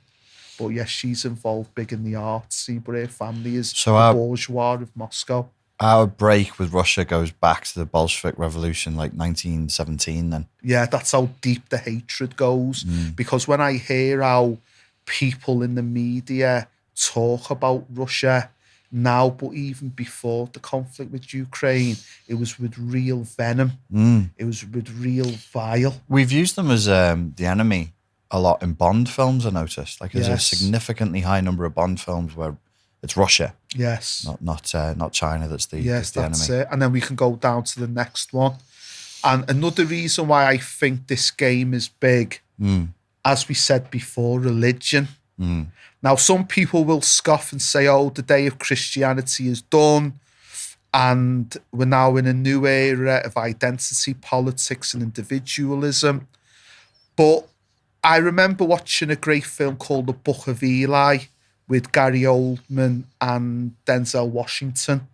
But yes, she's involved big in the art scene, but her family is the bourgeois of Moscow. Our break with Russia goes back to the Bolshevik Revolution, like 1917 then. Yeah, that's how deep the hatred goes. Because when I hear how people in the media talk about Russia now, but even before the conflict with Ukraine, it was with real venom. It was with real vile. We've used them as the enemy a lot in Bond films, I noticed. Like there's a significantly high number of Bond films where it's Russia. Yes. Not China that's the that's enemy. it. And then we can go down to the next one. And another reason why I think this game is big, as we said before, religion. Now, some people will scoff and say, oh, the day of Christianity is done, and we're now in a new era of identity politics and individualism. But I remember watching a great film called The Book of Eli with Gary Oldman and Denzel Washington.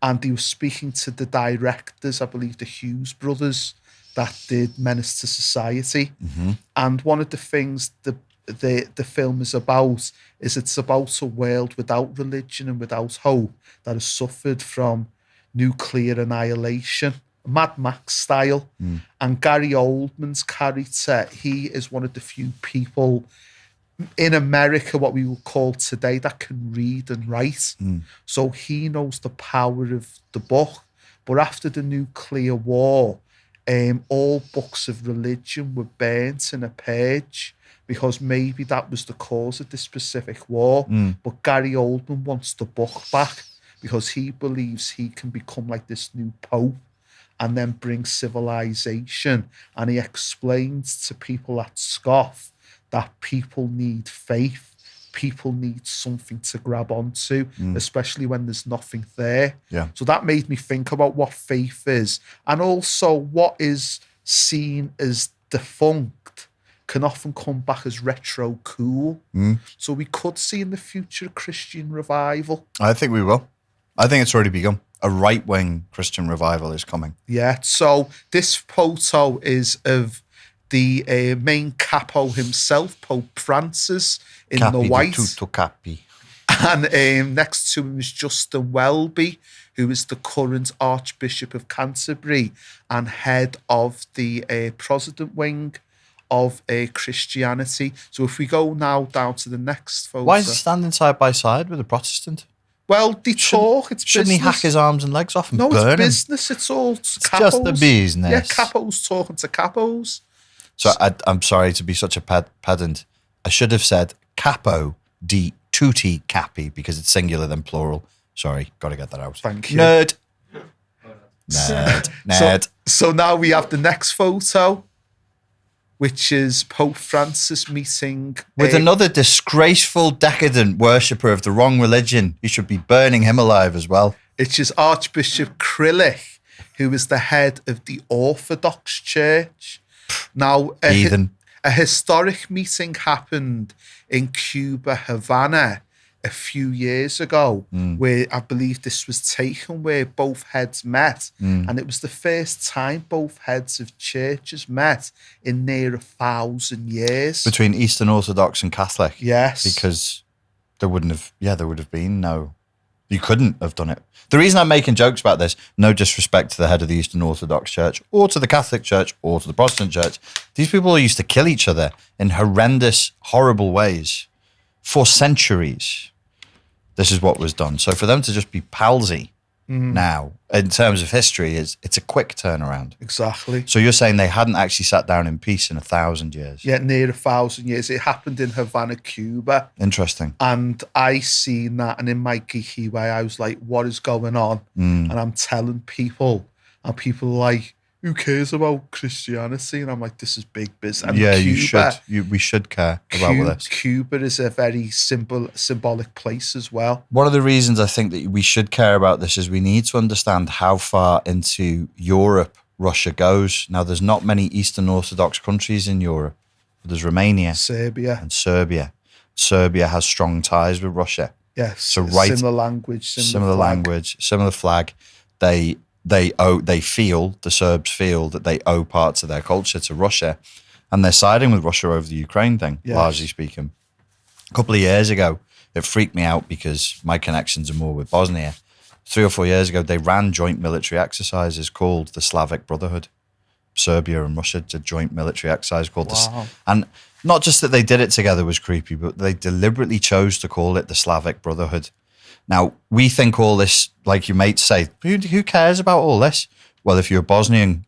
And he was speaking to the directors, I believe the Hughes brothers, that did Menace to Society. And one of the things the film is about is it's about a world without religion and without hope that has suffered from nuclear annihilation, Mad Max style. And Gary Oldman's character, he is one of the few people in America, what we will call today, that can read and write. So he knows the power of the book. But after the nuclear war, all books of religion were burnt in a purge, because maybe that was the cause of this specific war. But Gary Oldman wants the book back because he believes he can become like this new pope and then bring civilization. And he explains to people that scoff that people need faith. People need something to grab onto, especially when there's nothing there. So that made me think about what faith is. And also what is seen as defunct can often come back as retro cool. So we could see in the future a Christian revival. I think we will. I think it's already begun. A right-wing Christian revival is coming. Yeah, so this photo is of the main capo himself, Pope Francis, in Capi the white. Tutto Capi. And next to him is Justin Welby, who is the current Archbishop of Canterbury and head of the Protestant wing of Christianity. So if we go now down to the next photo. Why is he standing side by side with a Protestant? Well, they talk. It's shouldn't business. He hack his arms and legs off and no, burn it's him? business. It's all capos. It's just the business. Yeah, capos talking to capos. So I'm sorry to be such a pedant. I should have said capo di tutti capi because it's singular then plural. Sorry, got to get that out. Thank you. Nerd. So now we have the next photo, which is Pope Francis meeting with another disgraceful, decadent worshipper of the wrong religion. You should be burning him alive as well. It's is Archbishop Krillich, who is the head of the Orthodox Church. Now, a historic meeting happened in Cuba, Havana, a few years ago, where I believe this was taken, where both heads met. And it was the first time both heads of churches met in near 1,000 years. Between Eastern Orthodox and Catholic? Yes. Because there would have been no... You couldn't have done it. The reason I'm making jokes about this, no disrespect to the head of the Eastern Orthodox Church or to the Catholic Church or to the Protestant Church, these people used to kill each other in horrendous, horrible ways for centuries. This is what was done. So for them to just be palsy now, in terms of history, it's a quick turnaround. Exactly. So you're saying they hadn't actually sat down in peace in 1,000 years? Yeah, near 1,000 years. It happened in Havana, Cuba. Interesting. And I seen that, and in my geeky way, I was like, what is going on? And I'm telling people, and people are like, who cares about Christianity? And I'm like, this is big business. And yeah, Cuba, you should. We should care about this. Cuba is a very symbolic place as well. One of the reasons I think that we should care about this is we need to understand how far into Europe Russia goes. Now, there's not many Eastern Orthodox countries in Europe. There's Romania, Serbia, and Serbia. Serbia has strong ties with Russia. Yes, so similar language, similar flag. The Serbs feel that they owe parts of their culture to Russia, and they're siding with Russia over the Ukraine thing, largely speaking. A couple of years ago, it freaked me out because my connections are more with Bosnia. 3 or 4 years ago, they ran joint military exercises called the Slavic Brotherhood. Serbia and Russia did joint military exercise called this. And not just that they did it together was creepy, but they deliberately chose to call it the Slavic Brotherhood. Now, we think all this, like your mates say, who cares about all this? Well, if you're Bosnian,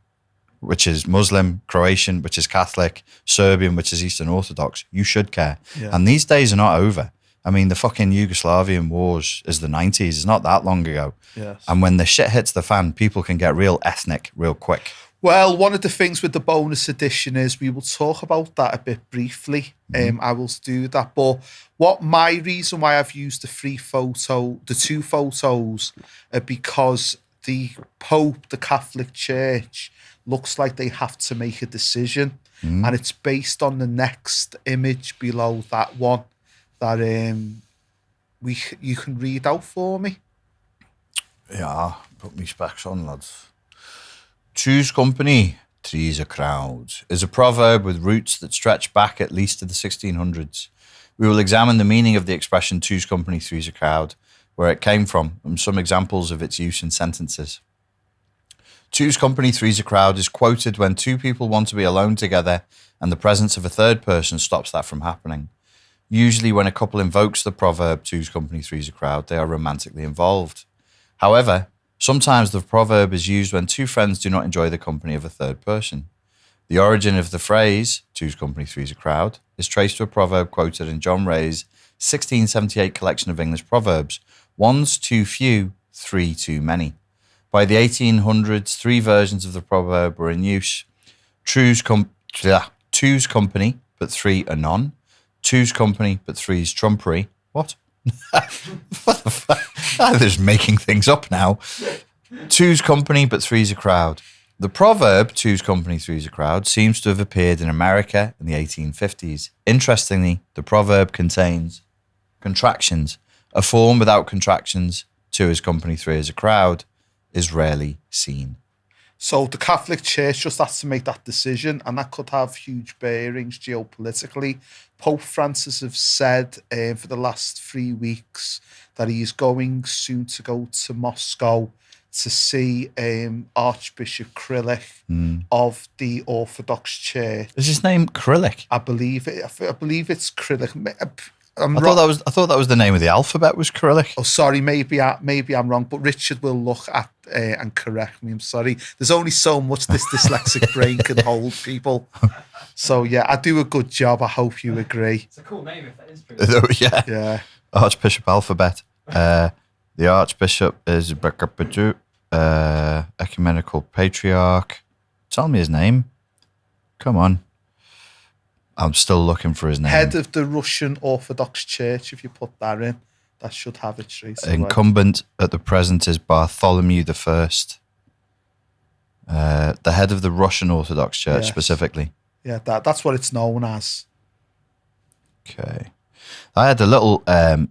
which is Muslim, Croatian, which is Catholic, Serbian, which is Eastern Orthodox, you should care. Yeah. And these days are not over. I mean, the fucking Yugoslavian wars is the 90s. It's not that long ago. Yes. And when the shit hits the fan, people can get real ethnic real quick. Well, one of the things with the bonus edition is we will talk about that a bit briefly. I will do that. But my reason why I've used the two photos, are because the Pope, the Catholic Church, looks like they have to make a decision, and it's based on the next image below that one that you can read out for me. Yeah, put me specs on, lads. Choose company, three's a crowd, is a proverb with roots that stretch back at least to the 1600s. We will examine the meaning of the expression choose company, three's a crowd, where it came from, and some examples of its use in sentences. Choose company, three's a crowd is quoted when two people want to be alone together and the presence of a third person stops that from happening. Usually when a couple invokes the proverb choose company, three's a crowd, they are romantically involved. However, sometimes the proverb is used when two friends do not enjoy the company of a third person. The origin of the phrase, choose company, three's a crowd, is traced to a proverb quoted in John Ray's 1678 collection of English proverbs, one's too few, three too many. By the 1800s, three versions of the proverb were in use. Two's company, but three are none. Two's company, but three's trumpery. What? What the fuck? I'm just making things up now. Two's company, but three's a crowd. The proverb, two's company, three's a crowd, seems to have appeared in America in the 1850s. Interestingly, the proverb contains contractions. A form without contractions, two is company, three is a crowd, is rarely seen. So the Catholic Church just has to make that decision, and that could have huge bearings geopolitically. Pope Francis has said for the last 3 weeks that he is going soon to go to Moscow to see Archbishop Krylich of the Orthodox Church. Is his name Krylich? I believe it's Krylich. I thought that was the name of the alphabet was Cyrillic. Oh, sorry, maybe I'm wrong, but Richard will look at and correct me. I'm sorry. There's only so much this dyslexic brain can hold, people. So yeah, I do a good job. I hope you agree. It's a cool name if that is true. Yeah. Archbishop Alphabet. The Archbishop is Ecumenical Patriarch. Tell me his name. Come on. I'm still looking for his name. Head of the Russian Orthodox Church, if you put that in. That should have it straight away. Incumbent at the present is Bartholomew I. The head of the Russian Orthodox Church, specifically. Yeah, that's what it's known as. Okay. I had a little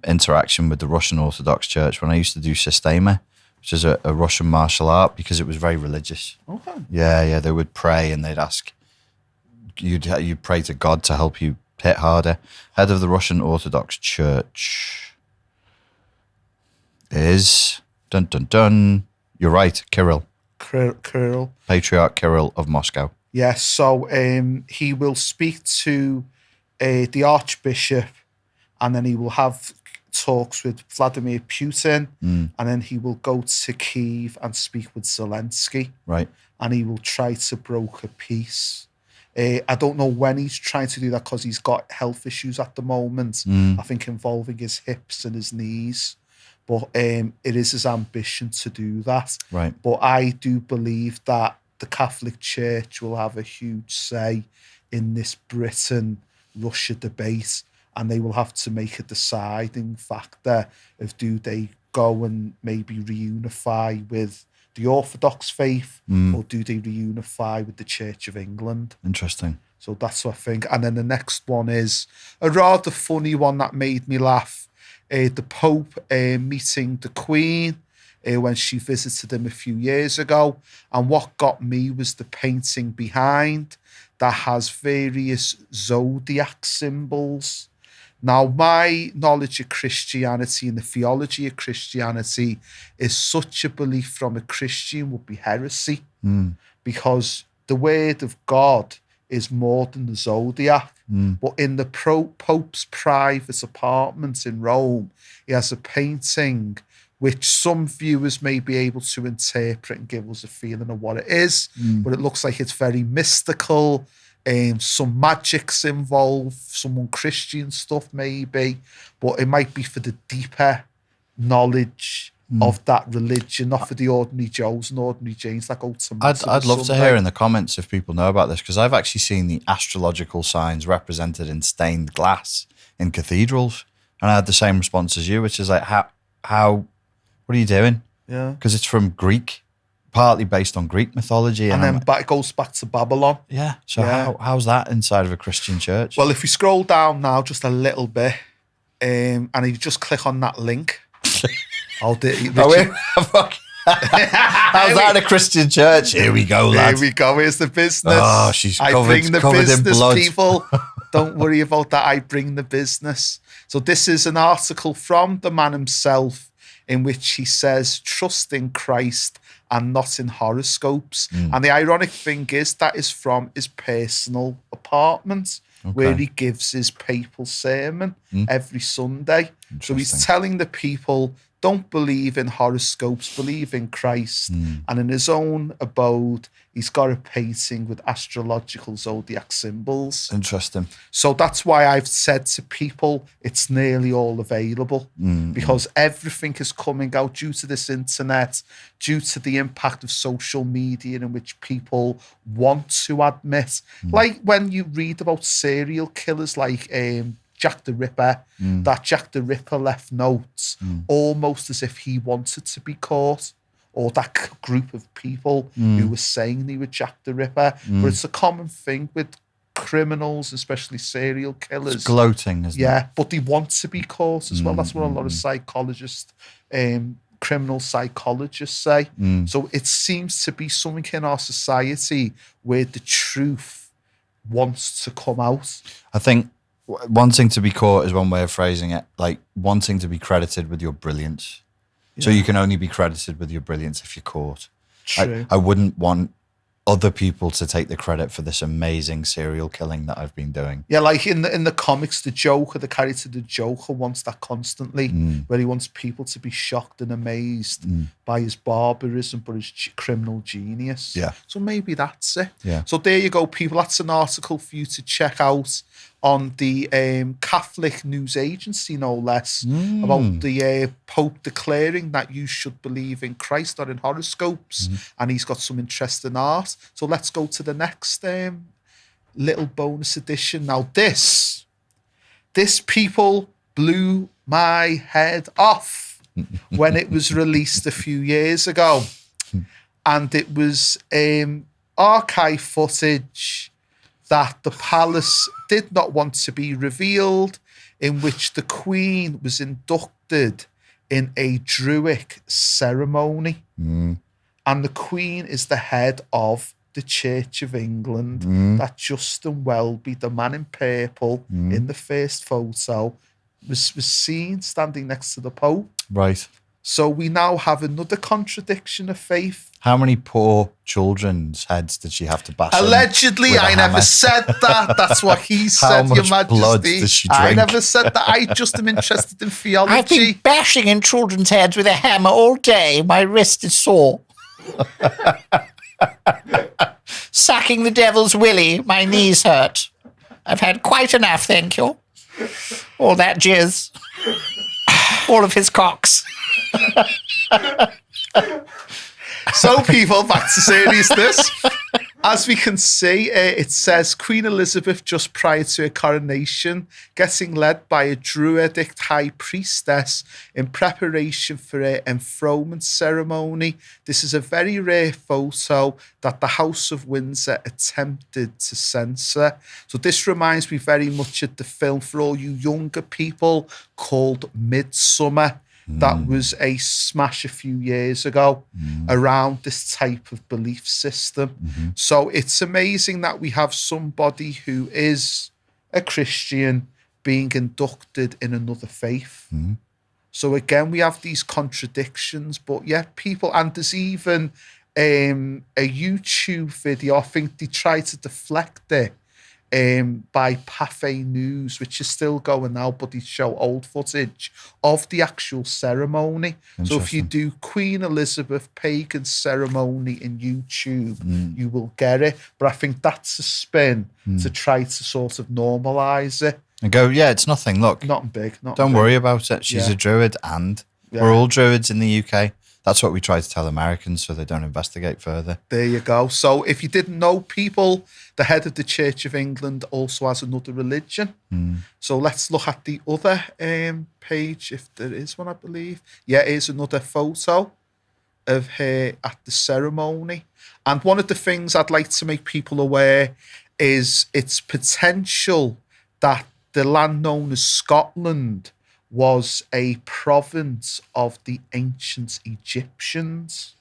interaction with the Russian Orthodox Church when I used to do Systema, which is a Russian martial art, because it was very religious. Okay. Yeah, they would pray and they'd ask, you'd pray to God to help you hit harder. Head of the Russian Orthodox Church is, dun dun dun, you're right, Kirill. Kirill. Patriarch Kirill of Moscow. Yes, so he will speak to the Archbishop, and then he will have talks with Vladimir Putin, and then he will go to Kyiv and speak with Zelensky. Right. And he will try to broker peace. I don't know when he's trying to do that because he's got health issues at the moment, I think involving his hips and his knees. But it is his ambition to do that. Right. But I do believe that the Catholic Church will have a huge say in this Britain-Russia debate, and they will have to make a deciding factor of do they go and maybe reunify with the Orthodox faith, or do they reunify with the Church of England? Interesting. So that's what I think. And then the next one is a rather funny one that made me laugh. The Pope meeting the Queen when she visited him a few years ago. And what got me was the painting behind that has various zodiac symbols. Now, my knowledge of Christianity and the theology of Christianity is such a belief from a Christian would be heresy, because the word of God is more than the zodiac. But in the Pope's private apartment in Rome, he has a painting which some viewers may be able to interpret and give us a feeling of what it is. But it looks like it's very mystical. Some magic's involved, some unchristian stuff maybe, but it might be for the deeper knowledge of that religion, not for the ordinary Joes and ordinary Janes that go to Mass. I'd love to hear in the comments if people know about this, because I've actually seen the astrological signs represented in stained glass in cathedrals, and I had the same response as you, which is like, how what are you doing? Yeah. Because it's from Greek, partly based on Greek mythology. And then it goes back to Babylon. Yeah. So how's that inside of a Christian church? Well, if we scroll down now just a little bit, and you just click on that link. How's that in a Christian church? Here we go, lads. Here we go. Here's the business. Oh, she's covered, I bring the covered business, in blood. people. Don't worry about that. I bring the business. So this is an article from the man himself in which he says, trust in Christ and not in horoscopes. And the ironic thing is that is from his personal apartment, where he gives his papal sermon every Sunday. So he's telling the people, don't believe in horoscopes, believe in Christ. And in his own abode, he's got a painting with astrological zodiac symbols. Interesting. So that's why I've said to people, it's nearly all available, because everything is coming out due to this internet, due to the impact of social media in which people want to admit. Like when you read about serial killers like Jack the Ripper, that Jack the Ripper left notes almost as if he wanted to be caught, or that group of people who were saying they were Jack the Ripper. But it's a common thing with criminals, especially serial killers. It's gloating, isn't it? Yeah, but they want to be caught as well. That's what a lot of psychologists, criminal psychologists say. So it seems to be something in our society where the truth wants to come out. I think wanting to be caught is one way of phrasing it, like wanting to be credited with your brilliance. So you can only be credited with your brilliance if you're caught. True. I wouldn't want other people to take the credit for this amazing serial killing that I've been doing. Yeah, like in the comics, the Joker, the character, the Joker wants that constantly, where he wants people to be shocked and amazed by his barbarism, but his criminal genius. Yeah. So maybe that's it. Yeah. So there you go, people. That's an article for you to check out on the Catholic news agency, no less, about the Pope declaring that you should believe in Christ, not in horoscopes. And he's got some interesting art. So let's go to the next little bonus edition. Now this people blew my head off when it was released a few years ago. And it was archive footage that the palace did not want to be revealed, in which the Queen was inducted in a Druidic ceremony. And the Queen is the head of the Church of England. That Justin Welby, the man in purple in the first photo, was seen standing next to the Pope. Right. So we now have another contradiction of faith. How many poor children's heads did she have to bash? Allegedly, I never said that. That's what he said, Your Majesty. Blood does she drink? I never said that. I just am interested in theology. I've been bashing in children's heads with a hammer all day. My wrist is sore. Sucking the devil's willy. My knees hurt. I've had quite enough, thank you. All that jizz. All of his cocks. So, people, back to seriousness. As we can see, it says Queen Elizabeth, just prior to her coronation, getting led by a Druidic high priestess in preparation for her enthronement ceremony. This is a very rare photo that the House of Windsor attempted to censor. So this reminds me very much of the film, for all you younger people, called Midsummer. That was a smash a few years ago around this type of belief system. So it's amazing that we have somebody who is a Christian being inducted in another faith. So again, we have these contradictions, but yet people, and there's even a YouTube video, I think they try to deflect it by Pathé News, which is still going now, but they show old footage of the actual ceremony. So if you do Queen Elizabeth pagan ceremony in YouTube, you will get it. But I think that's a spin to try to sort of normalise it. And go, yeah, it's nothing, look. Nothing big. Don't worry about it. She's a druid and We're all druids in the UK. That's what we try to tell Americans so they don't investigate further. There you go. So if you didn't know, people, the head of the Church of England also has another religion. So let's look at the other page, if there is one, I believe. Yeah, here's another photo of her at the ceremony. And one of the things I'd like to make people aware is its potential that the land known as Scotland was a province of the ancient Egyptians.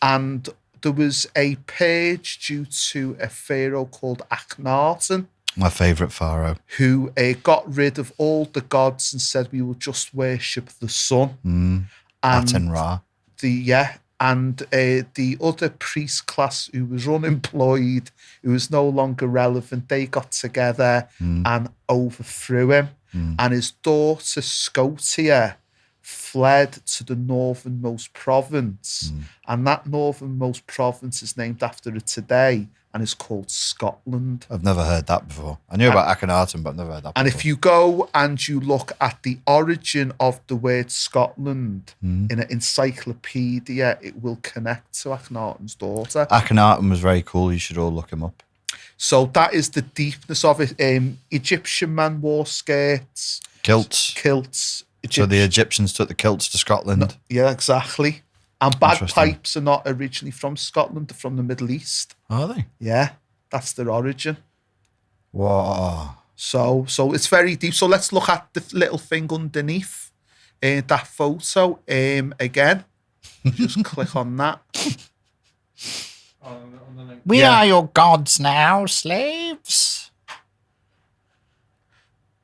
And there was a purge due to a pharaoh called Akhenaten. My favourite pharaoh. Who got rid of all the gods and said, we will just worship the sun. Aten-Ra. And the other priest class who was unemployed, who was no longer relevant, they got together and overthrew him. And his daughter Scotia fled to the northernmost province. And that northernmost province is named after it today and is called Scotland. I've never heard that before. I knew about Akhenaten, but I've never heard that before. And if you go and you look at the origin of the word Scotland in an encyclopedia, it will connect to Akhenaten's daughter. Akhenaten was very cool. You should all look him up. So that is the deepness of it. Egyptian man wore skirts. Kilts. So the Egyptians took the kilts to Scotland. Yeah, exactly. And bagpipes are not originally from Scotland, they're from the Middle East. Are they? Yeah, that's their origin. Wow. So it's very deep. So let's look at the little thing underneath that photo again. Just click on that. We are your gods now, slaves.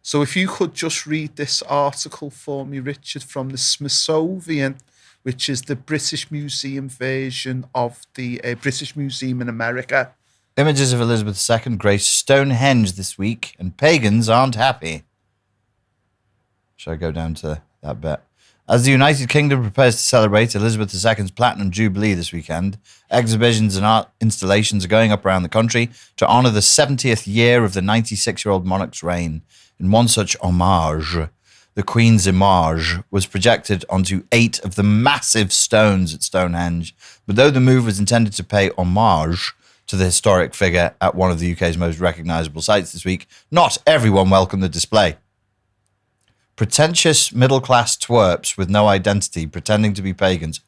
So if you could just read this article for me, Richard, from the Smithsonian, which is the British Museum version of the British Museum in America. Images of Elizabeth II grace Stonehenge this week, and pagans aren't happy. Shall I go down to that bit? As the United Kingdom prepares to celebrate Elizabeth II's Platinum Jubilee this weekend, exhibitions and art installations are going up around the country to honour the 70th year of the 96-year-old monarch's reign. In one such homage, the Queen's image was projected onto 8 of the massive stones at Stonehenge. But though the move was intended to pay homage to the historic figure at one of the UK's most recognisable sites this week, not everyone welcomed the display. Pretentious middle-class twerps with no identity pretending to be pagans.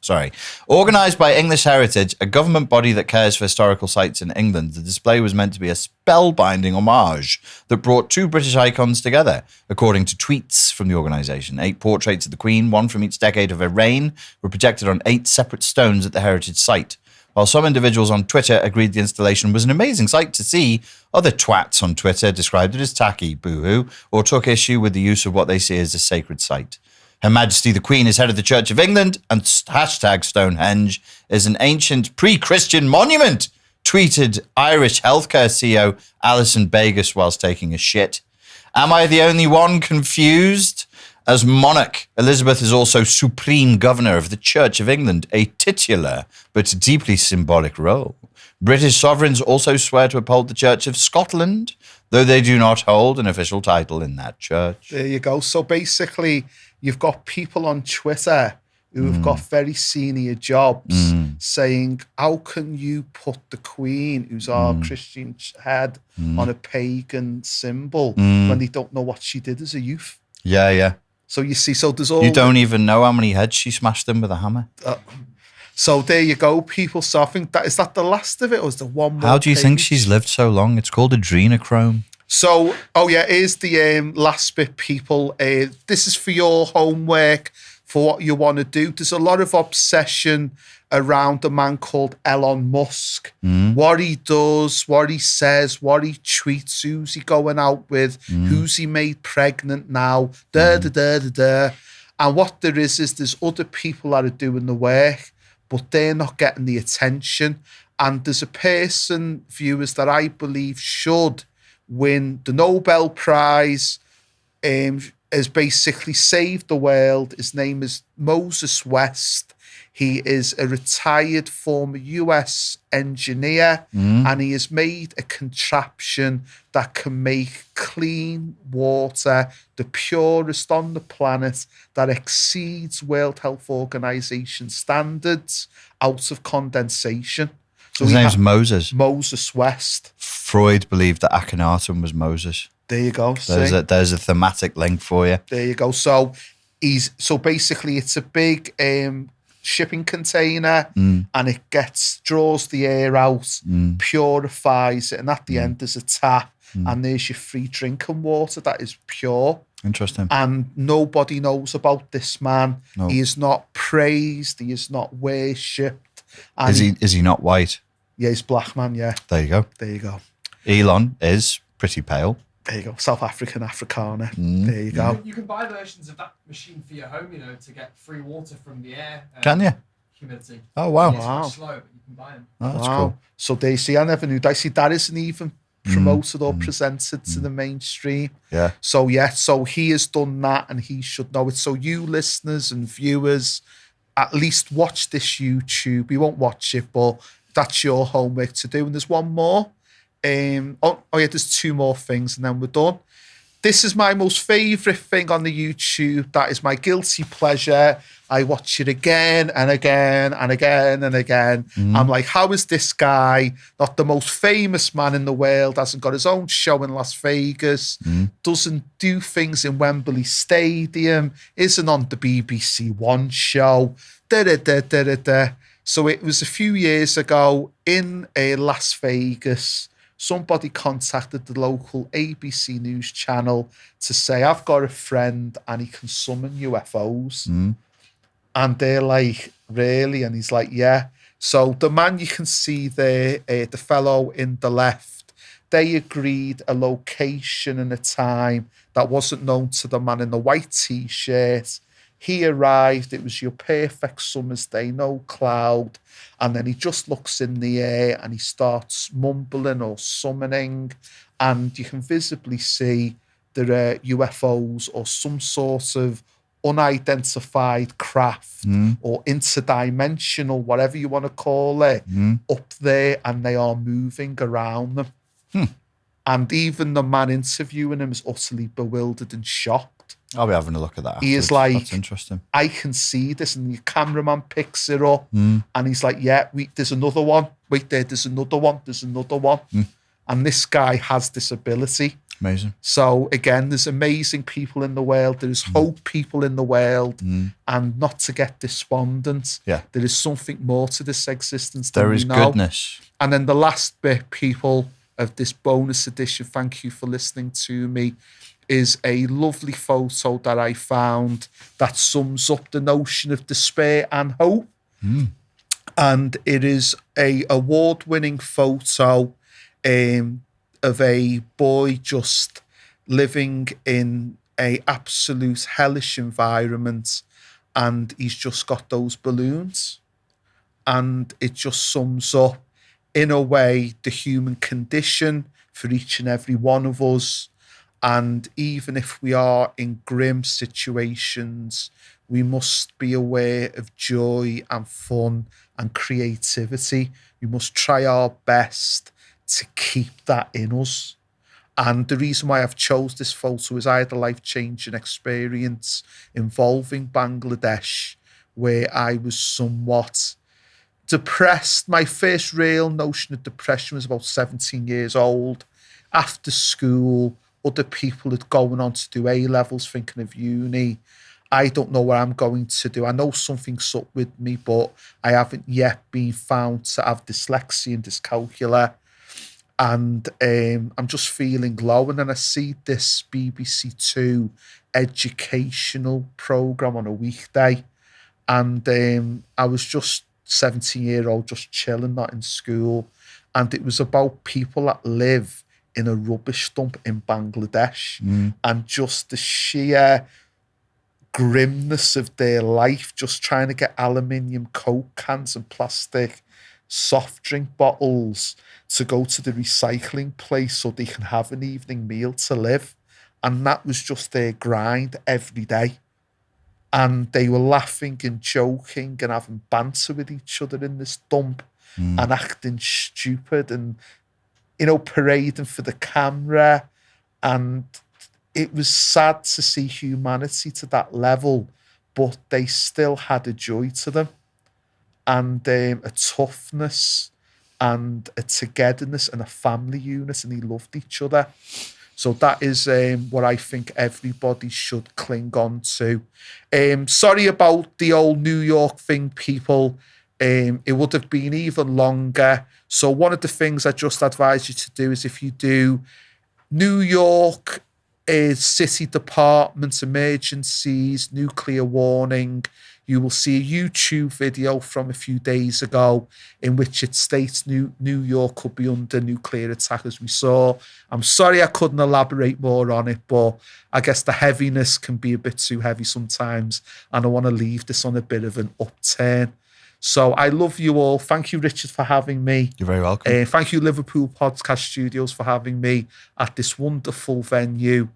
Organised by English Heritage, a government body that cares for historical sites in England, the display was meant to be a spellbinding homage that brought 2 British icons together, according to tweets from the organisation. 8 portraits of the Queen, one from each decade of her reign, were projected on 8 separate stones at the heritage site. While some individuals on Twitter agreed the installation was an amazing sight to see, other twats on Twitter described it as tacky, boo-hoo, or took issue with the use of what they see as a sacred site. Her Majesty the Queen is head of the Church of England, and #Stonehenge is an ancient pre-Christian monument, tweeted Irish healthcare CEO Alison Begas whilst taking a shit. Am I the only one confused? As monarch, Elizabeth is also Supreme Governor of the Church of England, a titular but deeply symbolic role. British sovereigns also swear to uphold the Church of Scotland, though they do not hold an official title in that church. There you go. So basically, you've got people on Twitter who have got very senior jobs saying, how can you put the Queen, who's our Christian head, on a pagan symbol when they don't know what she did as a youth? Yeah. So you see, so there's all... You don't even know how many heads she smashed in with a hammer. So there you go, people. So I think is that the last of it, or is there one more? How do you think she's lived so long? It's called adrenochrome. So, here's the last bit, people. This is for your homework, for what you want to do. There's a lot of obsession around a man called Elon Musk. What he does, what he says, what he tweets, who's he going out with, who's he made pregnant now, And what there is there's other people that are doing the work, but they're not getting the attention. And there's a person, viewers, that I believe should win the Nobel Prize, has basically saved the world. His name is Moses West. He is a retired former US engineer, and he has made a contraption that can make clean water, the purest on the planet, that exceeds World Health Organization standards, out of condensation. So his name's Moses. Moses West. Freud believed that Akhenaten was Moses. There you go. There's a thematic link for you. There you go. So basically it's a big shipping container, and it draws the air out, purifies it, and at the end there's a tap, and there's your free drinking water that is pure. Interesting. And nobody knows about this man. No. He is not praised. He is not worshipped. Is he not white? Yeah, he's black man. Yeah. There you go. There you go. Elon is pretty pale. There you go. South African Afrikaner. There you go. You can buy versions of that machine for your home, to get free water from the air. Can you? Humidity. Oh, wow. It's quite slow, but you can buy them. Oh, that's cool. So they see, I never knew that. See, that isn't even promoted or presented to the mainstream. Yeah. So he has done that, and he should know it. So you listeners and viewers, at least watch this YouTube. We won't watch it, but that's your homework to do. And there's one more. There's two more things, and then we're done. This is my most favourite thing on the YouTube. That is my guilty pleasure. I watch it again and again and again and again. I'm like, how is this guy, not the most famous man in the world, hasn't got his own show in Las Vegas, doesn't do things in Wembley Stadium, isn't on the BBC One show, So it was a few years ago in Las Vegas. Somebody contacted the local ABC News channel to say, I've got a friend and he can summon UFOs. And they're like, really? And he's like, yeah. So the man you can see there, the fellow in the left, they agreed a location and a time that wasn't known to the man in the white T-shirt. He arrived, it was your perfect summer's day, no cloud. And then he just looks in the air and he starts mumbling or summoning. And you can visibly see there are UFOs or some sort of unidentified craft or interdimensional, whatever you want to call it, up there, and they are moving around them. And even the man interviewing him is utterly bewildered and shocked. I'll be having a look at that. He is like, that's interesting. I can see this, and the cameraman picks it up, and he's like, yeah, there's another one. Wait there, there's another one. There's another one. And this guy has this ability. Amazing. So again, there's amazing people in the world. There's hope people in the world, and not to get despondent. Yeah. There is something more to this existence than there is we know. goodness. And then the last bit, people, of this bonus edition, thank you for listening to me, is a lovely photo that I found that sums up the notion of despair and hope. And it is a award-winning photo of a boy just living in a absolute hellish environment, and he's just got those balloons, and it just sums up in a way the human condition for each and every one of us. And even if we are in grim situations, we must be aware of joy and fun and creativity. We must try our best to keep that in us. And the reason why I've chose this photo is I had a life-changing experience involving Bangladesh, where I was somewhat depressed. My first real notion of depression was about 17 years old. After school, other people had gone on to do A-levels, thinking of uni. I don't know what I'm going to do. I know something's up with me, but I haven't yet been found to have dyslexia and dyscalculia. And I'm just feeling low. And then I see this BBC Two educational programme on a weekday. And I was just 17-year-old, just chilling, not in school. And it was about people that live in a rubbish dump in Bangladesh, and just the sheer grimness of their life, just trying to get aluminium Coke cans and plastic soft drink bottles to go to the recycling place so they can have an evening meal to live. And that was just their grind every day. and they were laughing and joking and having banter with each other in this dump and acting stupid and, you know, parading for the camera. And it was sad to see humanity to that level, but they still had a joy to them and a toughness and a togetherness and a family unit, and they loved each other. So that is what I think everybody should cling on to. Sorry about the old New York thing, people. It would have been even longer. So one of the things I just advise you to do is, if you do New York City Department emergencies, nuclear warning, you will see a YouTube video from a few days ago in which it states New York could be under nuclear attack, as we saw. I'm sorry I couldn't elaborate more on it, but I guess the heaviness can be a bit too heavy sometimes, and I want to leave this on a bit of an upturn. So I love you all. Thank you, Richard, for having me. You're very welcome. Thank you, Liverpool Podcast Studios, for having me at this wonderful venue.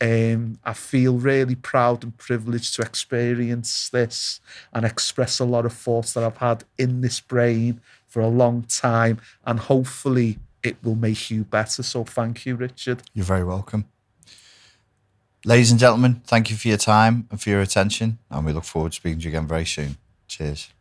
I feel really proud and privileged to experience this and express a lot of thoughts that I've had in this brain for a long time, and hopefully it will make you better. So thank you, Richard. You're very welcome. Ladies and gentlemen, thank you for your time and for your attention, and we look forward to speaking to you again very soon. Cheers.